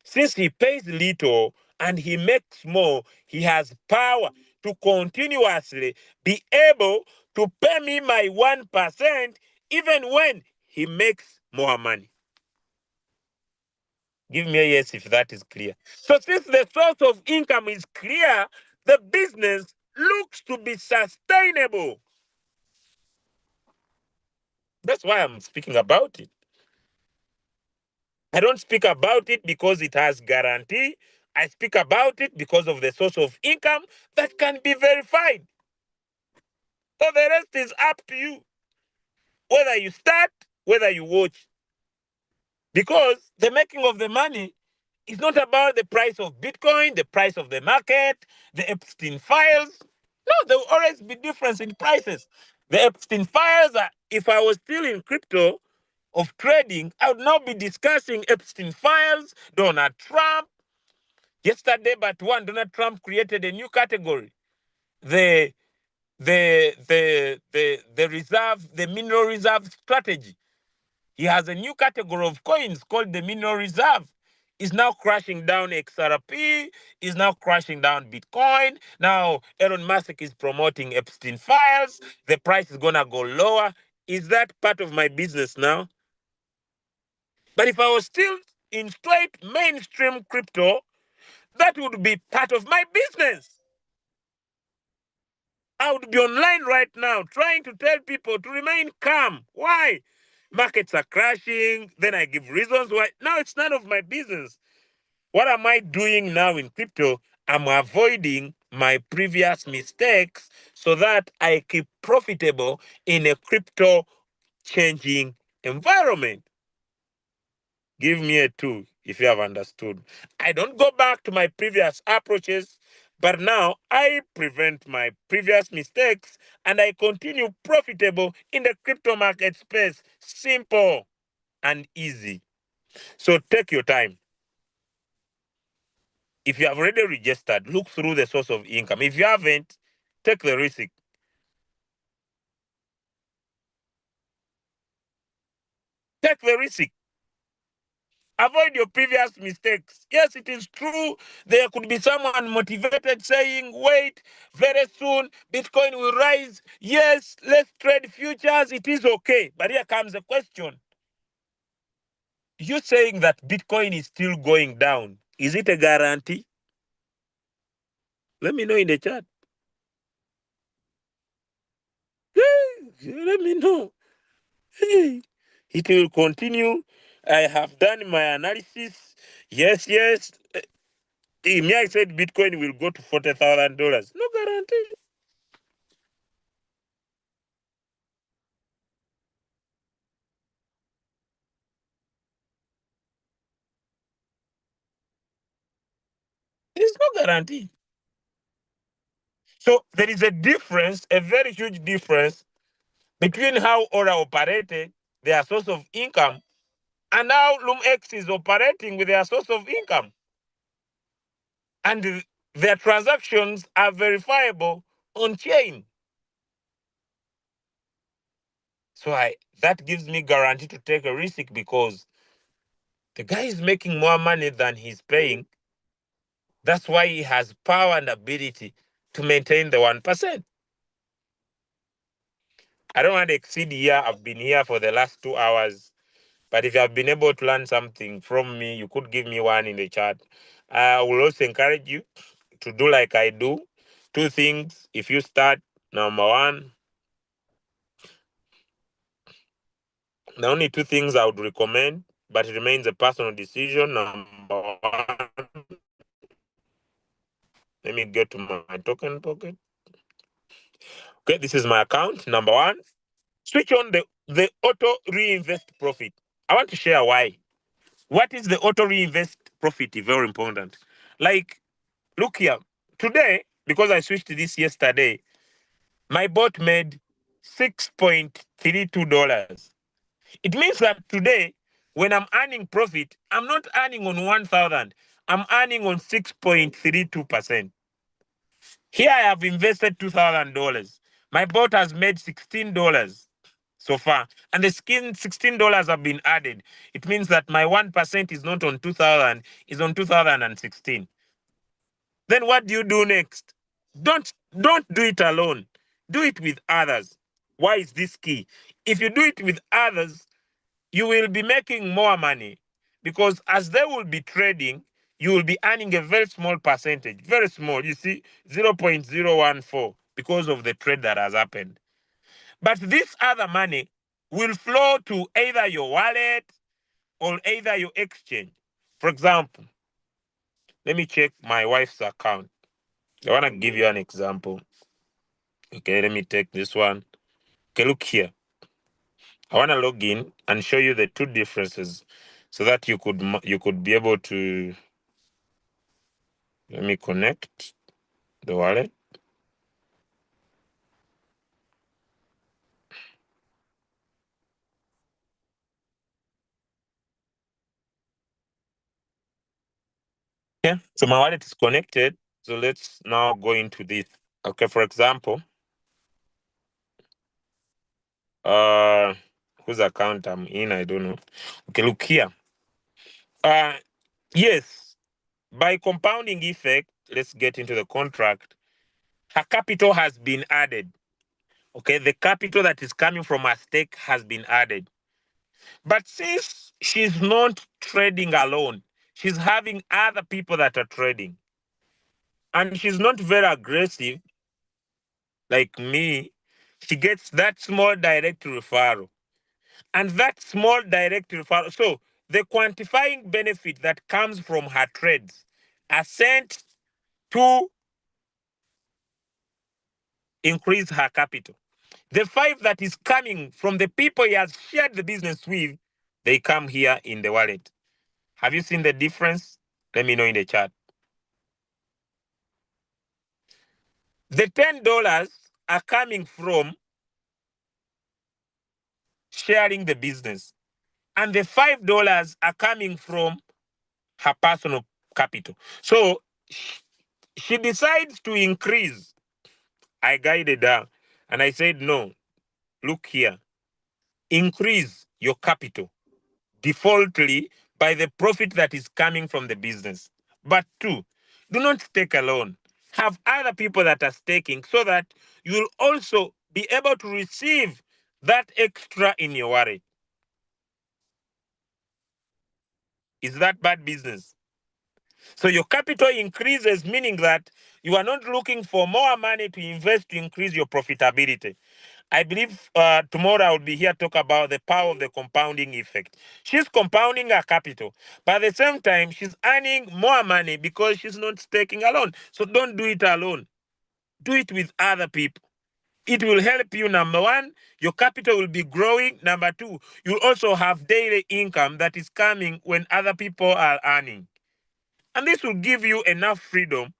since he pays little and he makes more, he has power to continuously be able to pay me my 1% even when he makes more money. Give me a yes if that is clear. So since the source of income is clear, the business looks to be sustainable. That's why I'm speaking about it. I don't speak about it because it has guarantee. I speak about it because of the source of income that can be verified. So the rest is up to you. Whether you start, whether you watch. Because the making of the money is not about the price of Bitcoin, the price of the market, the Epstein files. No, there will always be difference in prices. The Epstein files are, if I was still in crypto of trading, I would now be discussing Epstein files, Donald Trump. Yesterday, but Donald Trump created a new category. The reserve, the mineral reserve strategy. He has a new category of coins called the mineral reserve. is now crashing down XRP, is now crashing down Bitcoin. Now Elon Musk is promoting Epstein files. The price is gonna go lower. Is that part of my business now? But if I was still in straight mainstream crypto, that would be part of my business. I would be online right now trying to tell people to remain calm. Why? Markets are crashing. Then I give reasons why. Now it's none of my business. What am I doing now in crypto? I'm avoiding my previous mistakes so that I keep profitable in a crypto changing environment. Give me a two if you have understood. I don't go back to my previous approaches, but now I prevent my previous mistakes and I continue profitable in the crypto market space. Simple and easy. So take your time. If you have already registered, look through the source of income. If you haven't, take the risk. Take the risk. Avoid your previous mistakes. Yes, it is true. There could be someone motivated saying, wait, very soon Bitcoin will rise. Yes, let's trade futures. It is okay. But here comes the question. You saying that Bitcoin is still going down, is it a guarantee? Let me know in the chat. Let me know. Hey, it will continue. I have done my analysis. Yes, yes. Me, I said Bitcoin will go to $40,000. No guarantee. There's no guarantee. So there is a difference, a very huge difference between how Aura operated, their source of income, and how Loomx is operating with their source of income. And their transactions are verifiable on chain. So that gives me guarantee to take a risk because the guy is making more money than he's paying. That's why he has power and ability to maintain the 1%. I don't want to exceed here. I've been here for the last 2 hours. But if you have been able to learn something from me, you could give me one in the chat. I will also encourage you to do like I do. Two things. If you start, number one, the only two things I would recommend, but it remains a personal decision. Number one, let me get to my token pocket. Okay, this is my account. Number one, switch on the auto reinvest profit. I want to share why. What is the auto reinvest profit? Very important. Like, look here. Today, because I switched to this yesterday, my bot made $6.32. It means that today, when I'm earning profit, I'm not earning on 1,000. I'm earning on 6.32%. Here I have invested $2,000. My bot has made $16 so far. And the $16 have been added. It means that my 1% is not on 2,000, is on 2016. Then what do you do next? Don't do it alone. Do it with others. Why is this key? If you do it with others, you will be making more money because as they will be trading, you will be earning a very small percentage, very small. You see, 0.014 because of the trade that has happened. But this other money will flow to either your wallet or either your exchange. For example, let me check my wife's account. I want to give you an example. Okay, let me take this one. Okay, look here. I want to log in and show you the two differences so that you could be able to. Let me connect the wallet. Yeah, so my wallet is connected. So let's now go into this. Okay, for example, whose account I'm in, I don't know. Okay, look here. Uh, Yes, by compounding effect, let's get into the contract. Her capital has been added. Okay, the capital that is coming from her stake has been added. But since she's not trading alone, she's having other people that are trading. And she's not very aggressive like me. She gets that small direct referral. And that small direct referral. So the quantifying benefit that comes from her trades are sent to increase her capital. The 5 that is coming from the people he has shared the business with, they come here in the wallet. Have you seen the difference? Let me know in the chat. The $10 are coming from sharing the business, and the $5 are coming from her personal capital. So she decides to increase. I guided her and I said, no, look here, increase your capital defaultly by the profit that is coming from the business. But 2, do not stake alone. Have other people that are staking so that you'll also be able to receive that extra in your wallet. Is that bad business? So your capital increases, meaning that you are not looking for more money to invest to increase your profitability. I believe tomorrow I will be here to talk about the power of the compounding effect. She's compounding her capital, but at the same time, she's earning more money because she's not staking alone. So don't do it alone. Do it with other people. It will help you. Number 1, your capital will be growing. Number 2, you'll also have daily income that is coming when other people are earning. And this will give you enough freedom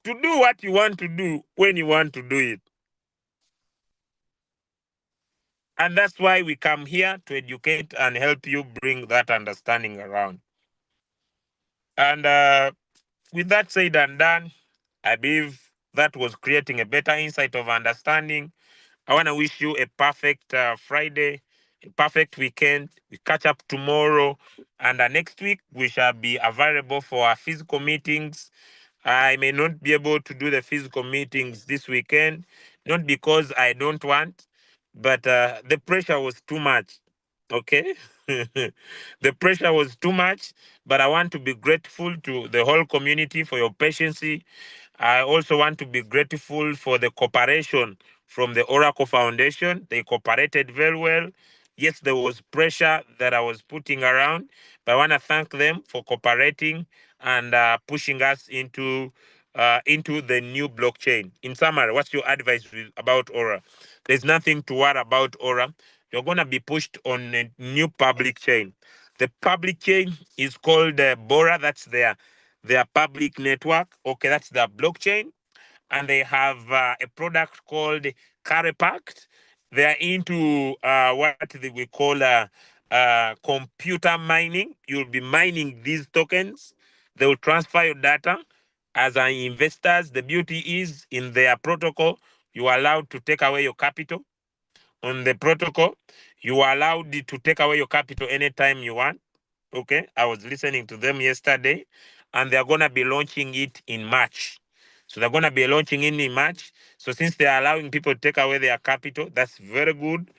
to do what you want to do when you want to do it. And that's why we come here to educate and help you bring that understanding around. And with that said and done, I believe that was creating a better insight of understanding. I want to wish you a perfect Friday, a perfect weekend. We catch up tomorrow. And next week, we shall be available for our physical meetings. I may not be able to do the physical meetings this weekend, not because I don't want, but the pressure was too much. Okay? The pressure was too much, but I want to be grateful to the whole community for your patience. I also want to be grateful for the cooperation from the Oracle Foundation. They cooperated very well. Yes, there was pressure that I was putting around, but I want to thank them for cooperating and pushing us into the new blockchain. In summary, what's your advice about Aura? There's nothing to worry about Aura. You're going to be pushed on a new public chain. The public chain is called Bora. That's their public network. Okay, that's their blockchain. And they have a product called Carepact. They are into what we call computer mining. You'll be mining these tokens. They will transfer your data. As an investors, the beauty is in their protocol, you are allowed to take away your capital. On the protocol, you are allowed to take away your capital anytime you want. Okay, I was listening to them yesterday, and they're going to be launching it in March. So they're going to be launching it in March. So since they're allowing people to take away their capital, that's very good.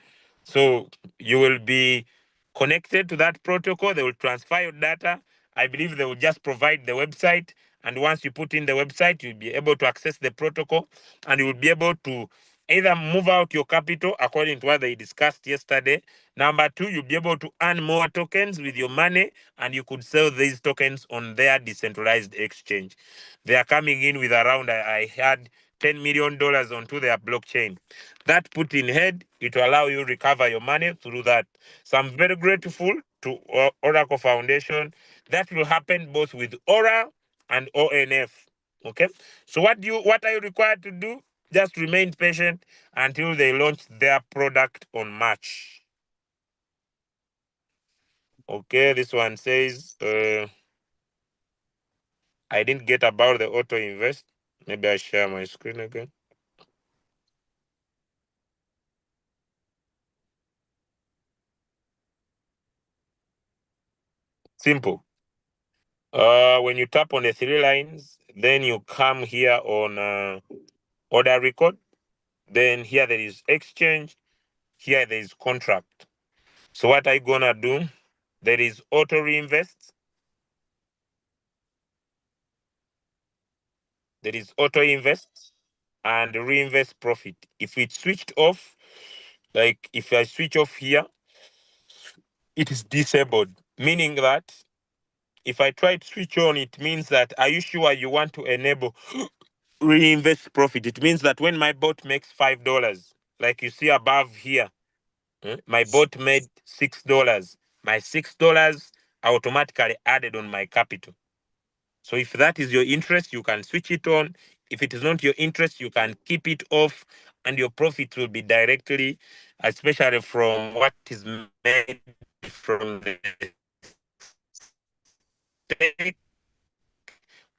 So you will be connected to that protocol. They will transfer your data. I believe they will just provide the website. And once you put in the website, you'll be able to access the protocol, and you will be able to either move out your capital according to what they discussed yesterday. Number 2, you'll be able to earn more tokens with your money, and you could sell these tokens on their decentralized exchange. They are coming in with around, I had $10 million onto their blockchain. That put in head, it will allow you recover your money through that. So I'm very grateful to Oracle Foundation. That will happen both with Aura and ONF. Okay. So what are you required to do? Just remain patient until they launch their product on March. Okay, this one says I didn't get about the auto invest. Maybe I share my screen again. Simple. When you tap on the three lines, then you come here on order record. Then here there is exchange. Here there is contract. So what I gonna do? There is auto reinvest. There is auto invest and reinvest profit. If it's switched off, like if I switch off here, it is disabled, meaning that if I try to switch on, it means that, are you sure you want to enable reinvest profit? It means that when my bot makes $5, like you see above here, my bot made $6. My $6 automatically added on my capital. So if that is your interest, you can switch it on. If it is not your interest, you can keep it off, and your profit will be directly, especially from what is made from the stake,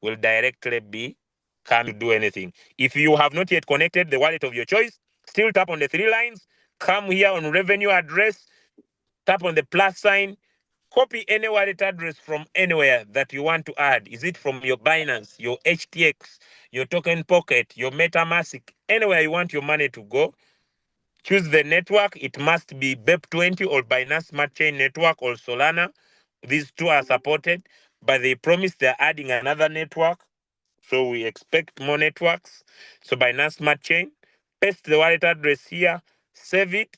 will directly be coming to do anything. If you have not yet connected the wallet of your choice, still tap on the three lines, come here on revenue address, tap on the plus sign, copy any wallet address from anywhere that you want to add. Is it from your Binance, your HTX, your Token Pocket, your MetaMask, anywhere you want your money to go? Choose the network. It must be BEP20 or Binance Smart Chain Network or Solana. These two are supported, but they promise they're adding another network. So we expect more networks. So Binance Smart Chain, paste the wallet address here, save it,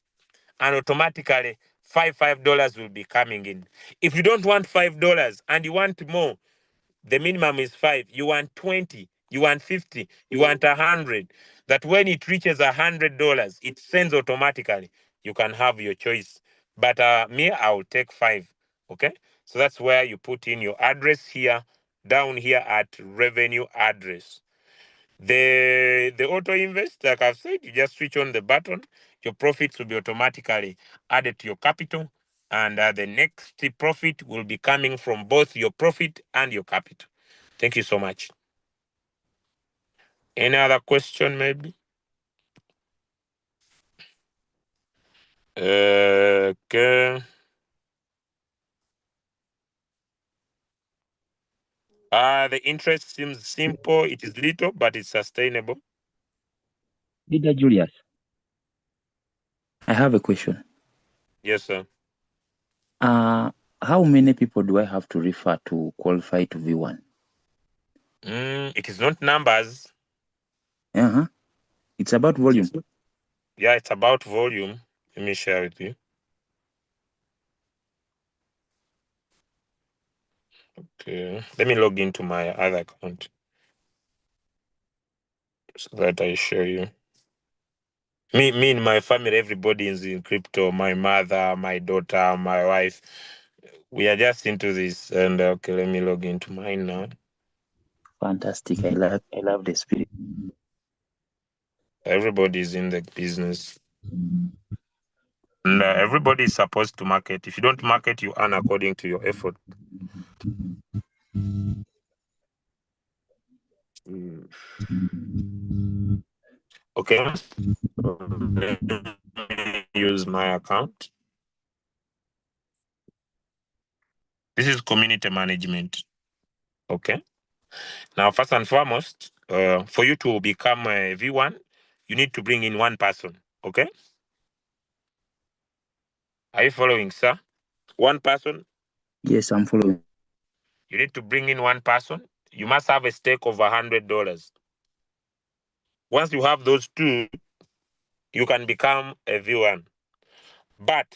and automatically $5 will be coming in. If you don't want $5 and you want more, the minimum is 5. You want 20, you want 50, you want 100. That when it reaches $100, it sends automatically. You can have your choice. But me, I'll take 5. Okay, so that's where you put in your address here, down here at revenue address. The auto invest, like I've said, you just switch on the button, your profits will be automatically added to your capital, and the next profit will be coming from both your profit and your capital. Thank you so much. Any other question, maybe? Okay. The interest seems simple. It is little, but it's sustainable. Leader Julius, I have a question. Yes, sir. How many people do I have to refer to qualify to V1? It is not numbers. Uh-huh. It's about volume. Yeah, it's about volume. Let me share with you. Okay. Let me log into my other account so that I show you. Me and my family, everybody is in crypto. My mother, my daughter, my wife. We are just into this. And okay, let me log into mine now. Fantastic. I love the spirit. Everybody is in the business. And everybody is supposed to market. If you don't market, you earn according to your effort. Okay. So let me use my account. This is community management. Okay. Now, first and foremost, for you to become a V1, you need to bring in one person. Okay. Are you following, sir? One person. Yes, I'm following. You need to bring in one person. You must have a stake of $100. Once you have those two, you can become a V1. But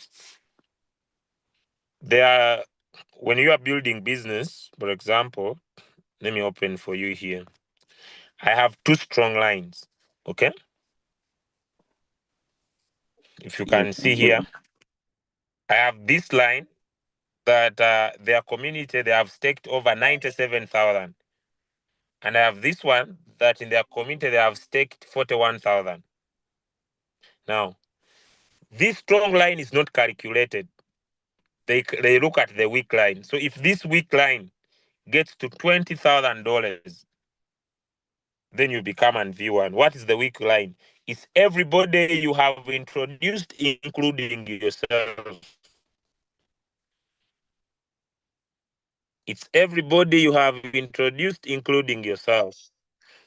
there are, when you are building business, for example, let me open for you here. I have two strong lines. Okay. If you Yes, can I'm see here, following. I have this line that their community, they have staked over 97,000. And I have this one that in their community, they have staked 41,000. Now, this strong line is not calculated. They look at the weak line. So if this weak line gets to $20,000, then you become an V1. What is the weak line? It's everybody you have introduced, including yourself. It's everybody you have introduced, including yourself.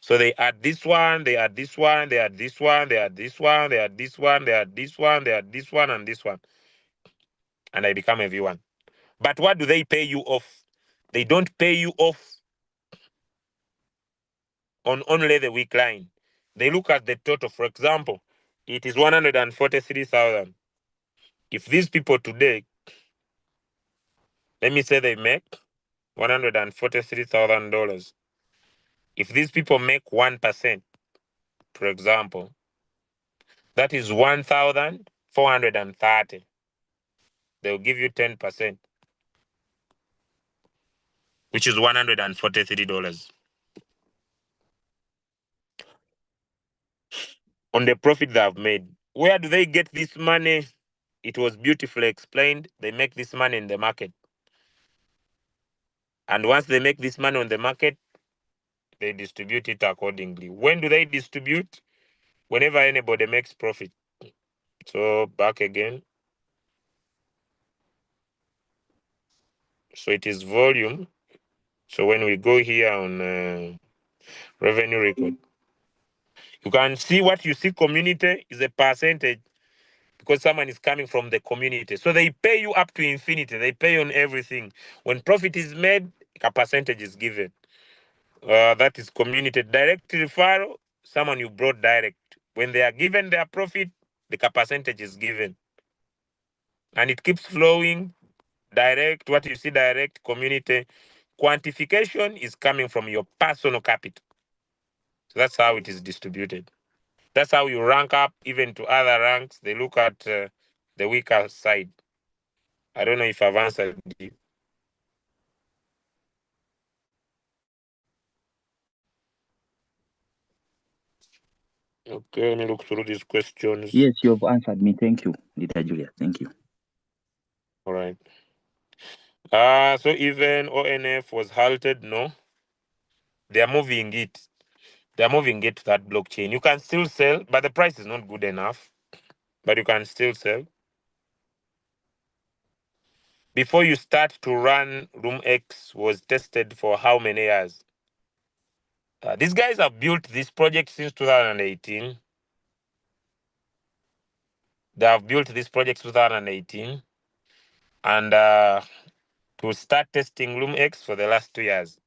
So they add this one, they add this one, they add this one, they add this one, they add this one, they add this one, they add this one, and this one. And I become a V1. But what do they pay you off? They don't pay you off on only the weak line. They look at the total. For example, it is 143,000. If these people today, let me say they make $143,000. If these people make 1%, for example, that is 1,430. They'll give you 10%, which is $143 on the profit they have made. Where do they get this money? It was beautifully explained. They make this money in the market. And once they make this money on the market, they distribute it accordingly. When do they distribute? Whenever anybody makes profit. So back again. So it is volume. So when we go here on revenue record, you can see what you see community is a percentage because someone is coming from the community. So they pay you up to infinity. They pay on everything. When profit is made, a percentage is given. That is community. Direct referral, someone you brought direct. When they are given their profit, the percentage is given. And it keeps flowing. Direct, what you see direct, community. Quantification is coming from your personal capital. So that's how it is distributed. That's how you rank up even to other ranks. They look at the weaker side. I don't know if I've answered you. Okay, let me look through these questions. Yes, you have answered me. Thank you, Leader Julius. Thank you. All right. So even ONF was halted, no? They are moving it. They are moving it to that blockchain. You can still sell, but the price is not good enough. But you can still sell. Before you start to run, Loomx was tested for how many years? These guys have built this project since 2018. They have built this project 2018. And to start testing Loomx for the last 2 years.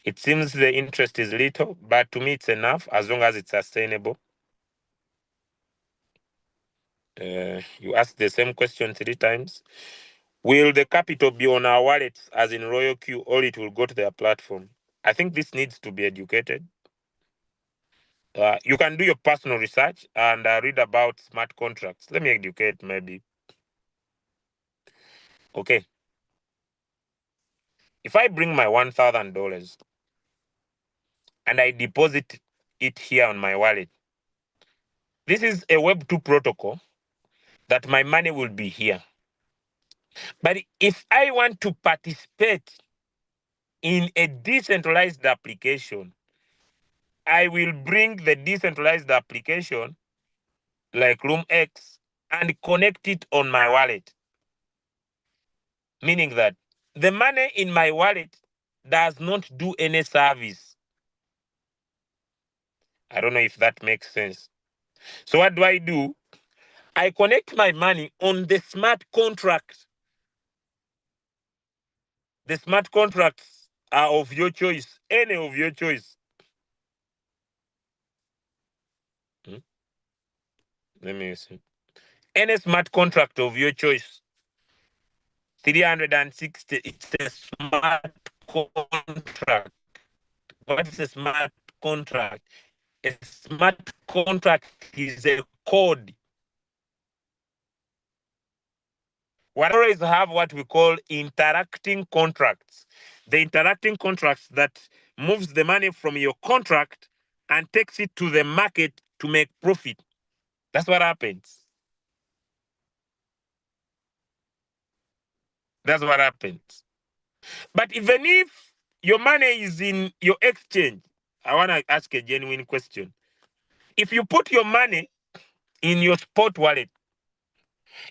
It seems the interest is little, but to me it's enough as long as it's sustainable. You ask the same question 3 times. Will the capital be on our wallets as in Royal Q or it will go to their platform? I think this needs to be educated. You can do your personal research and read about smart contracts. Let me educate maybe. Okay. If I bring my $1,000 and I deposit it here on my wallet, this is a Web2 protocol that my money will be here. But if I want to participate in a decentralized application, I will bring the decentralized application like Loomx and connect it on my wallet. Meaning that the money in my wallet does not do any service. I don't know if that makes sense. So what do? I connect my money on the smart contract. The smart contracts are of your choice, any of your choice. Let me see. Any smart contract of your choice. 360, it's a smart contract. What is a smart contract? A smart contract is a code. We always have what we call interacting contracts. The interacting contracts that moves the money from your contract and takes it to the market to make profit. That's what happens. That's what happens. But even if your money is in your exchange, I want to ask a genuine question. If you put your money in your spot wallet,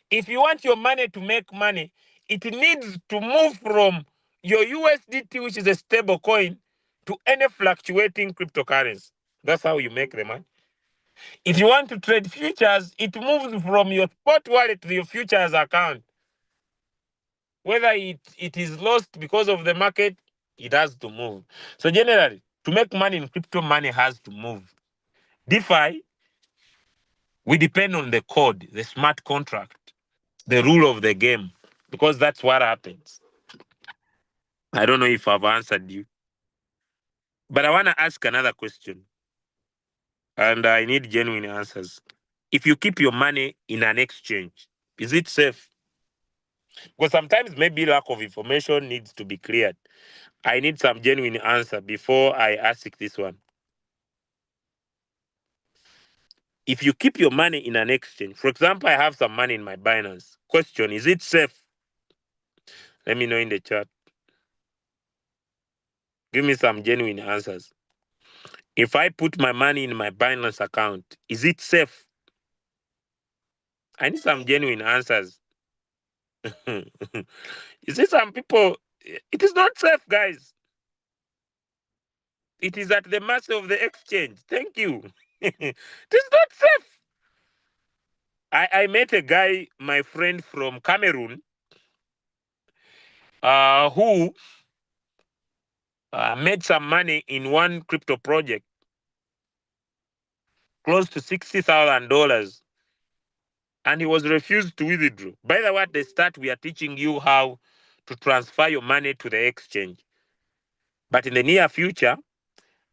if you want your money to make money, it needs to move from your USDT, which is a stable coin, to any fluctuating cryptocurrency. That's how you make the money. If you want to trade futures, it moves from your spot wallet to your futures account. Whether it is lost because of the market, it has to move. So generally, to make money in crypto, money has to move. DeFi, we depend on the code, the smart contract, the rule of the game, because that's what happens. I don't know if I've answered you, but I want to ask another question, and I need genuine answers. If you keep your money in an exchange, is it safe? Because sometimes maybe lack of information needs to be cleared. I need some genuine answer before I ask this one. If you keep your money in an exchange, for example, I have some money in my Binance. Question, is it safe? Let me know in the chat. Give me some genuine answers. If I put my money in my Binance account, is it safe? I need some genuine answers. You see, some people, it is not safe, guys. It is at the mercy of the exchange. Thank you. It is not safe. I met a guy, my friend from Cameroon, who made some money in one crypto project, close to $60,000, and he was refused to withdraw. By the way, at the start, we are teaching you how to transfer your money to the exchange. But in the near future,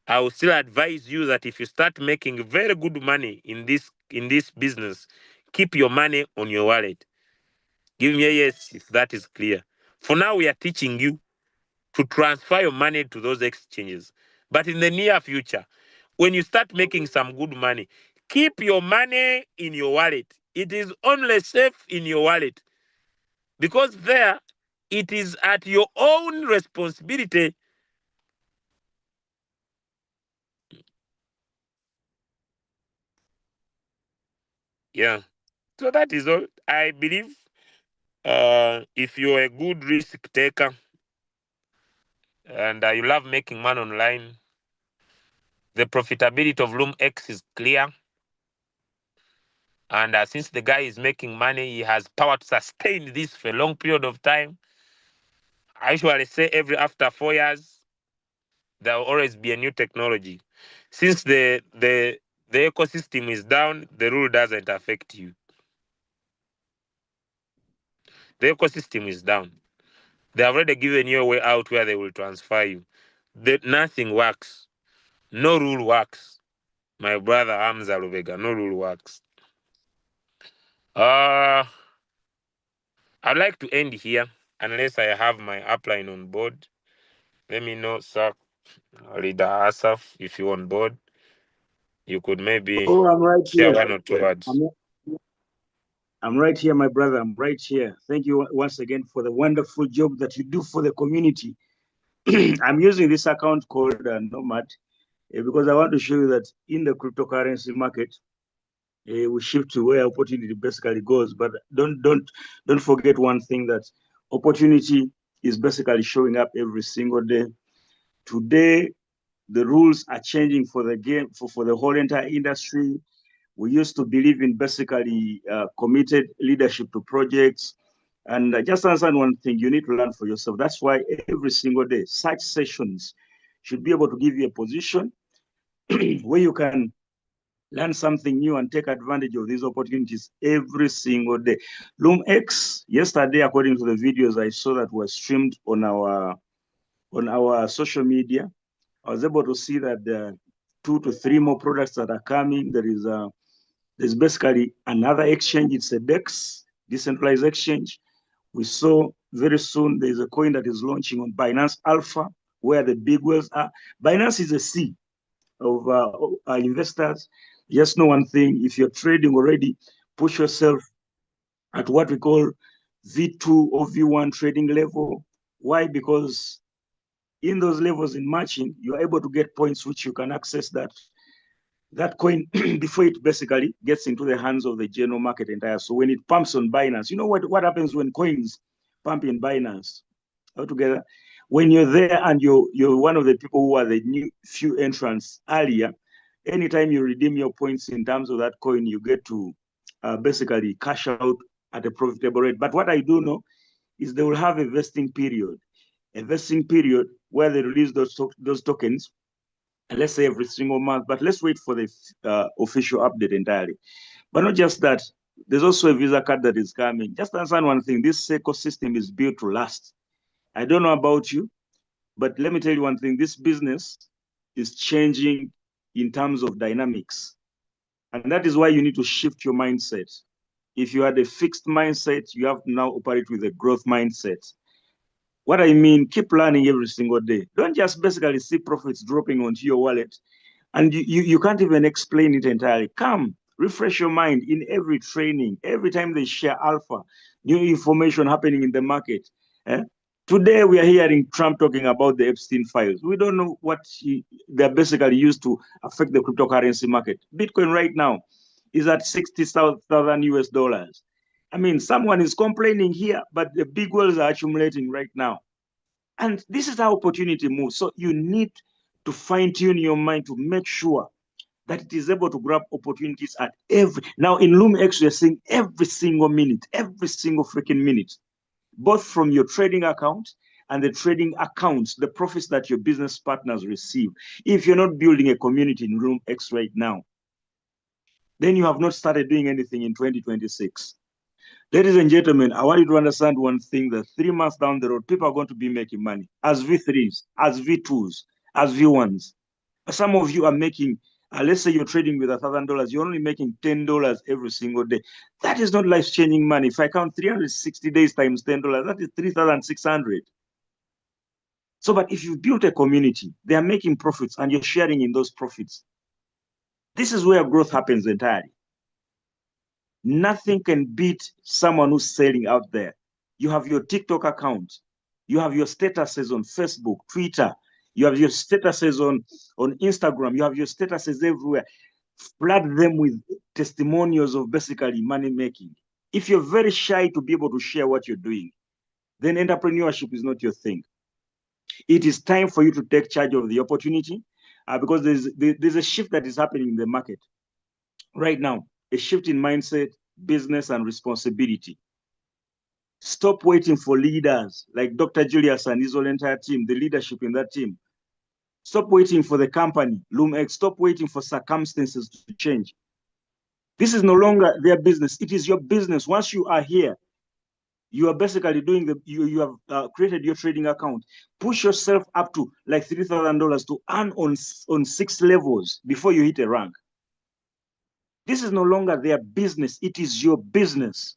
I will still advise you that if you start making very good money in this business, keep your money on your wallet. Give me a yes if that is clear. For now, we are teaching you to transfer your money to those exchanges. But in the near future, when you start making some good money, keep your money in your wallet. It is only safe in your wallet, because there it is at your own responsibility. Yeah. So that is all. I believe if you're a good risk taker and you love making money online, the profitability of Loomx is clear. And since the guy is making money, he has power to sustain this for a long period of time. I usually say every after 4 years, there will always be a new technology. Since the ecosystem is down, the rule doesn't affect you. The ecosystem is down. They have already given you a way out where they will transfer you. Nothing works. No rule works. My brother Hamza Lubega, no rule works. I'd like to end here unless I have my upline on board. Let me know, sir. Leader Asaf, if you're on board, you could maybe Oh, I'm right share here. one or two words. I'm right here, my brother. I'm right here. Thank you once again for the wonderful job that you do for the community. I'm using this account called Nomad because I want to show you that in the cryptocurrency market, we shift to where opportunity basically goes. But don't forget one thing, that opportunity is basically showing up every single day. Today, the rules are changing for the game for the whole entire industry. We used to believe in basically committed leadership to projects. And just understand one thing, you need to learn for yourself. That's why every single day, such sessions should be able to give you a position where you can learn something new and take advantage of these opportunities every single day. Loomx, yesterday, according to the videos I saw that were streamed on our social media, I was able to see that there are 2 to 3 more products that are coming. There's basically another exchange. It's a DEX, decentralized exchange. We saw very soon there's a coin that is launching on Binance Alpha, where the big whales are. Binance is a sea of investors. Just know one thing: if you're trading already, push yourself at what we call V2 or V1 trading level. Why? Because in those levels in matching, you're able to get points which you can access that coin before it basically gets into the hands of the general market entire. So when it pumps on Binance, you know what happens when coins pump in Binance altogether? When you're there and you're one of the people who are the new few entrants earlier, anytime you redeem your points in terms of that coin, you get to basically cash out at a profitable rate. But what I do know is they will have a vesting period where they release those tokens, and let's say every single month. But let's wait for the official update entirely. But not just that, there's also a Visa card that is coming. Just understand one thing: this ecosystem is built to last. I don't know about you, but let me tell you one thing: this business is changing in terms of dynamics. And that is why you need to shift your mindset. If you had a fixed mindset, you have to now operate with a growth mindset. What I mean, keep learning every single day. Don't just basically see profits dropping onto your wallet and you can't even explain it entirely. Come, refresh your mind in every training, every time they share alpha, new information happening in the market. Eh? Today, we are hearing Trump talking about the Epstein files. We don't know what they're basically used to affect the cryptocurrency market. Bitcoin right now is at 60,000 US dollars. I mean, someone is complaining here, but the big whales are accumulating right now. And this is how opportunity moves. So you need to fine tune your mind to make sure that it is able to grab opportunities at every. Now in Loomx, you're seeing every single minute, every single freaking minute, both from your trading account and the trading accounts, the profits that your business partners receive. If you're not building a community in Loomx right now, then you have not started doing anything in 2026. Ladies and gentlemen, I want you to understand one thing, that 3 months down the road, people are going to be making money as V3s, as V2s, as V1s. Some of you are making, let's say you're trading with $1,000, you're only making $10 every single day. That is not life-changing money. If I count 360 days times $10, that is 3,600. So, but if you built a community, they are making profits and you're sharing in those profits. This is where growth happens entirely. Nothing can beat someone who's selling out there. You have your TikTok account. You have your statuses on Facebook, Twitter. You have your statuses on Instagram. You have your statuses everywhere. Flood them with testimonials of basically money making. If you're very shy to be able to share what you're doing, then entrepreneurship is not your thing. It is time for you to take charge of the opportunity because there's a shift that is happening in the market right now, a shift in mindset, business, and responsibility. Stop waiting for leaders like Dr. Julius and his whole entire team, the leadership in that team. Stop waiting for the company, Loomx. Stop waiting for circumstances to change. This is no longer their business. It is your business. Once you are here, you are basically doing you have created your trading account. Push yourself up to like $3,000 to earn on 6 levels before you hit a rank. This is no longer their business. It is your business.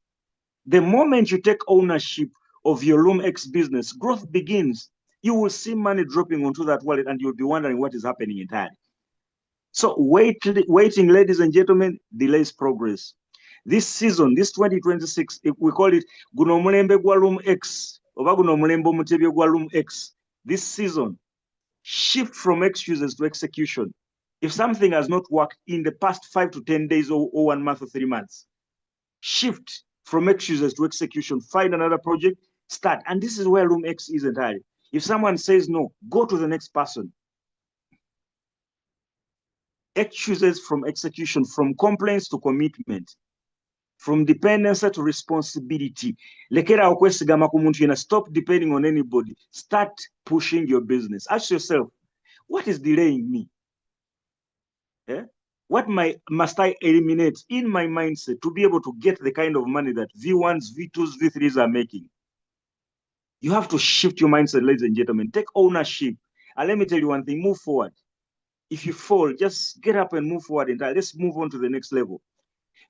The moment you take ownership of your Loomx business, growth begins. You will see money dropping onto that wallet and you'll be wondering what is happening entirely. So waiting, ladies and gentlemen, delays progress. This season, this 2026, we call it guno mulembe gwa Loomx, oba guno mulembe omutebyo gwa Loomx. This season, shift from excuses to execution. If something has not worked in the past 5 to 10 days or 1 month or 3 months, shift from excuses to execution, find another project, start. And this is where Loomx is entirely. If someone says no, go to the next person. Excuses from execution, from complaints to commitment, from dependency to responsibility. Lekera okwesigama ku muntu yena. Stop depending on anybody. Start pushing your business. Ask yourself, what is delaying me? What must I eliminate in my mindset to be able to get the kind of money that V1s, V2s, V3s are making? You have to shift your mindset, ladies and gentlemen. Take ownership. And let me tell you one thing, move forward. If you fall, just get up and move forward. And let's move on to the next level.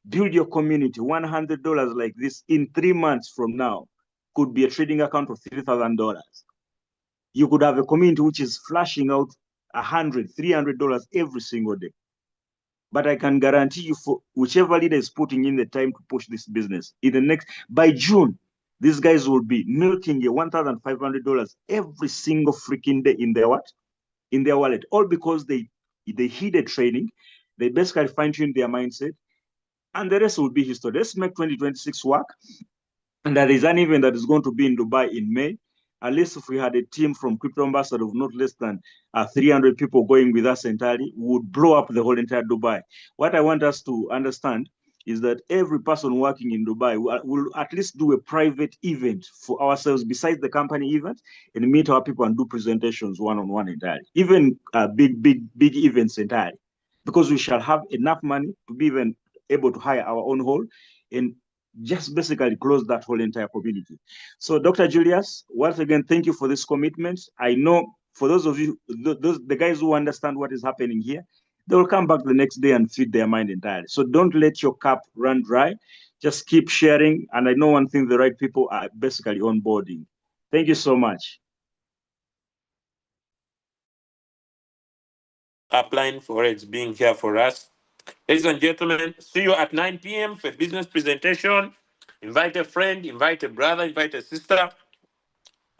Build your community. $100 like this in 3 months from now could be a trading account of $3,000. You could have a community which is flashing out $100, $300 every single day. But I can guarantee you, for whichever leader is putting in the time to push this business, by June, these guys will be milking $1,500 every single freaking day in their wallet, all because they hid a training, they basically fine-tuned their mindset, and the rest will be history. Let's make 2026 work. And there is an event that is going to be in Dubai in May. At least if we had a team from Crypto Ambassador of not less than 300 people going with us entirely, we would blow up the whole entire Dubai. What I want us to understand is that every person working in Dubai will at least do a private event for ourselves besides the company event, and meet our people and do presentations one-on-one entirely, even big events entirely, because we shall have enough money to be even able to hire our own hall and just basically close that whole entire community. So, Dr. Julius, once again, thank you for this commitment. I know for those of you, the guys who understand what is happening here, they will come back the next day and feed their mind entirely. So don't let your cup run dry. Just keep sharing. And I know one thing, the right people are basically onboarding. Thank you so much. Upline Forex being here for us. Ladies and gentlemen, see you at 9 p.m. for business presentation. Invite a friend, invite a brother, invite a sister,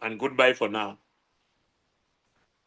and goodbye for now.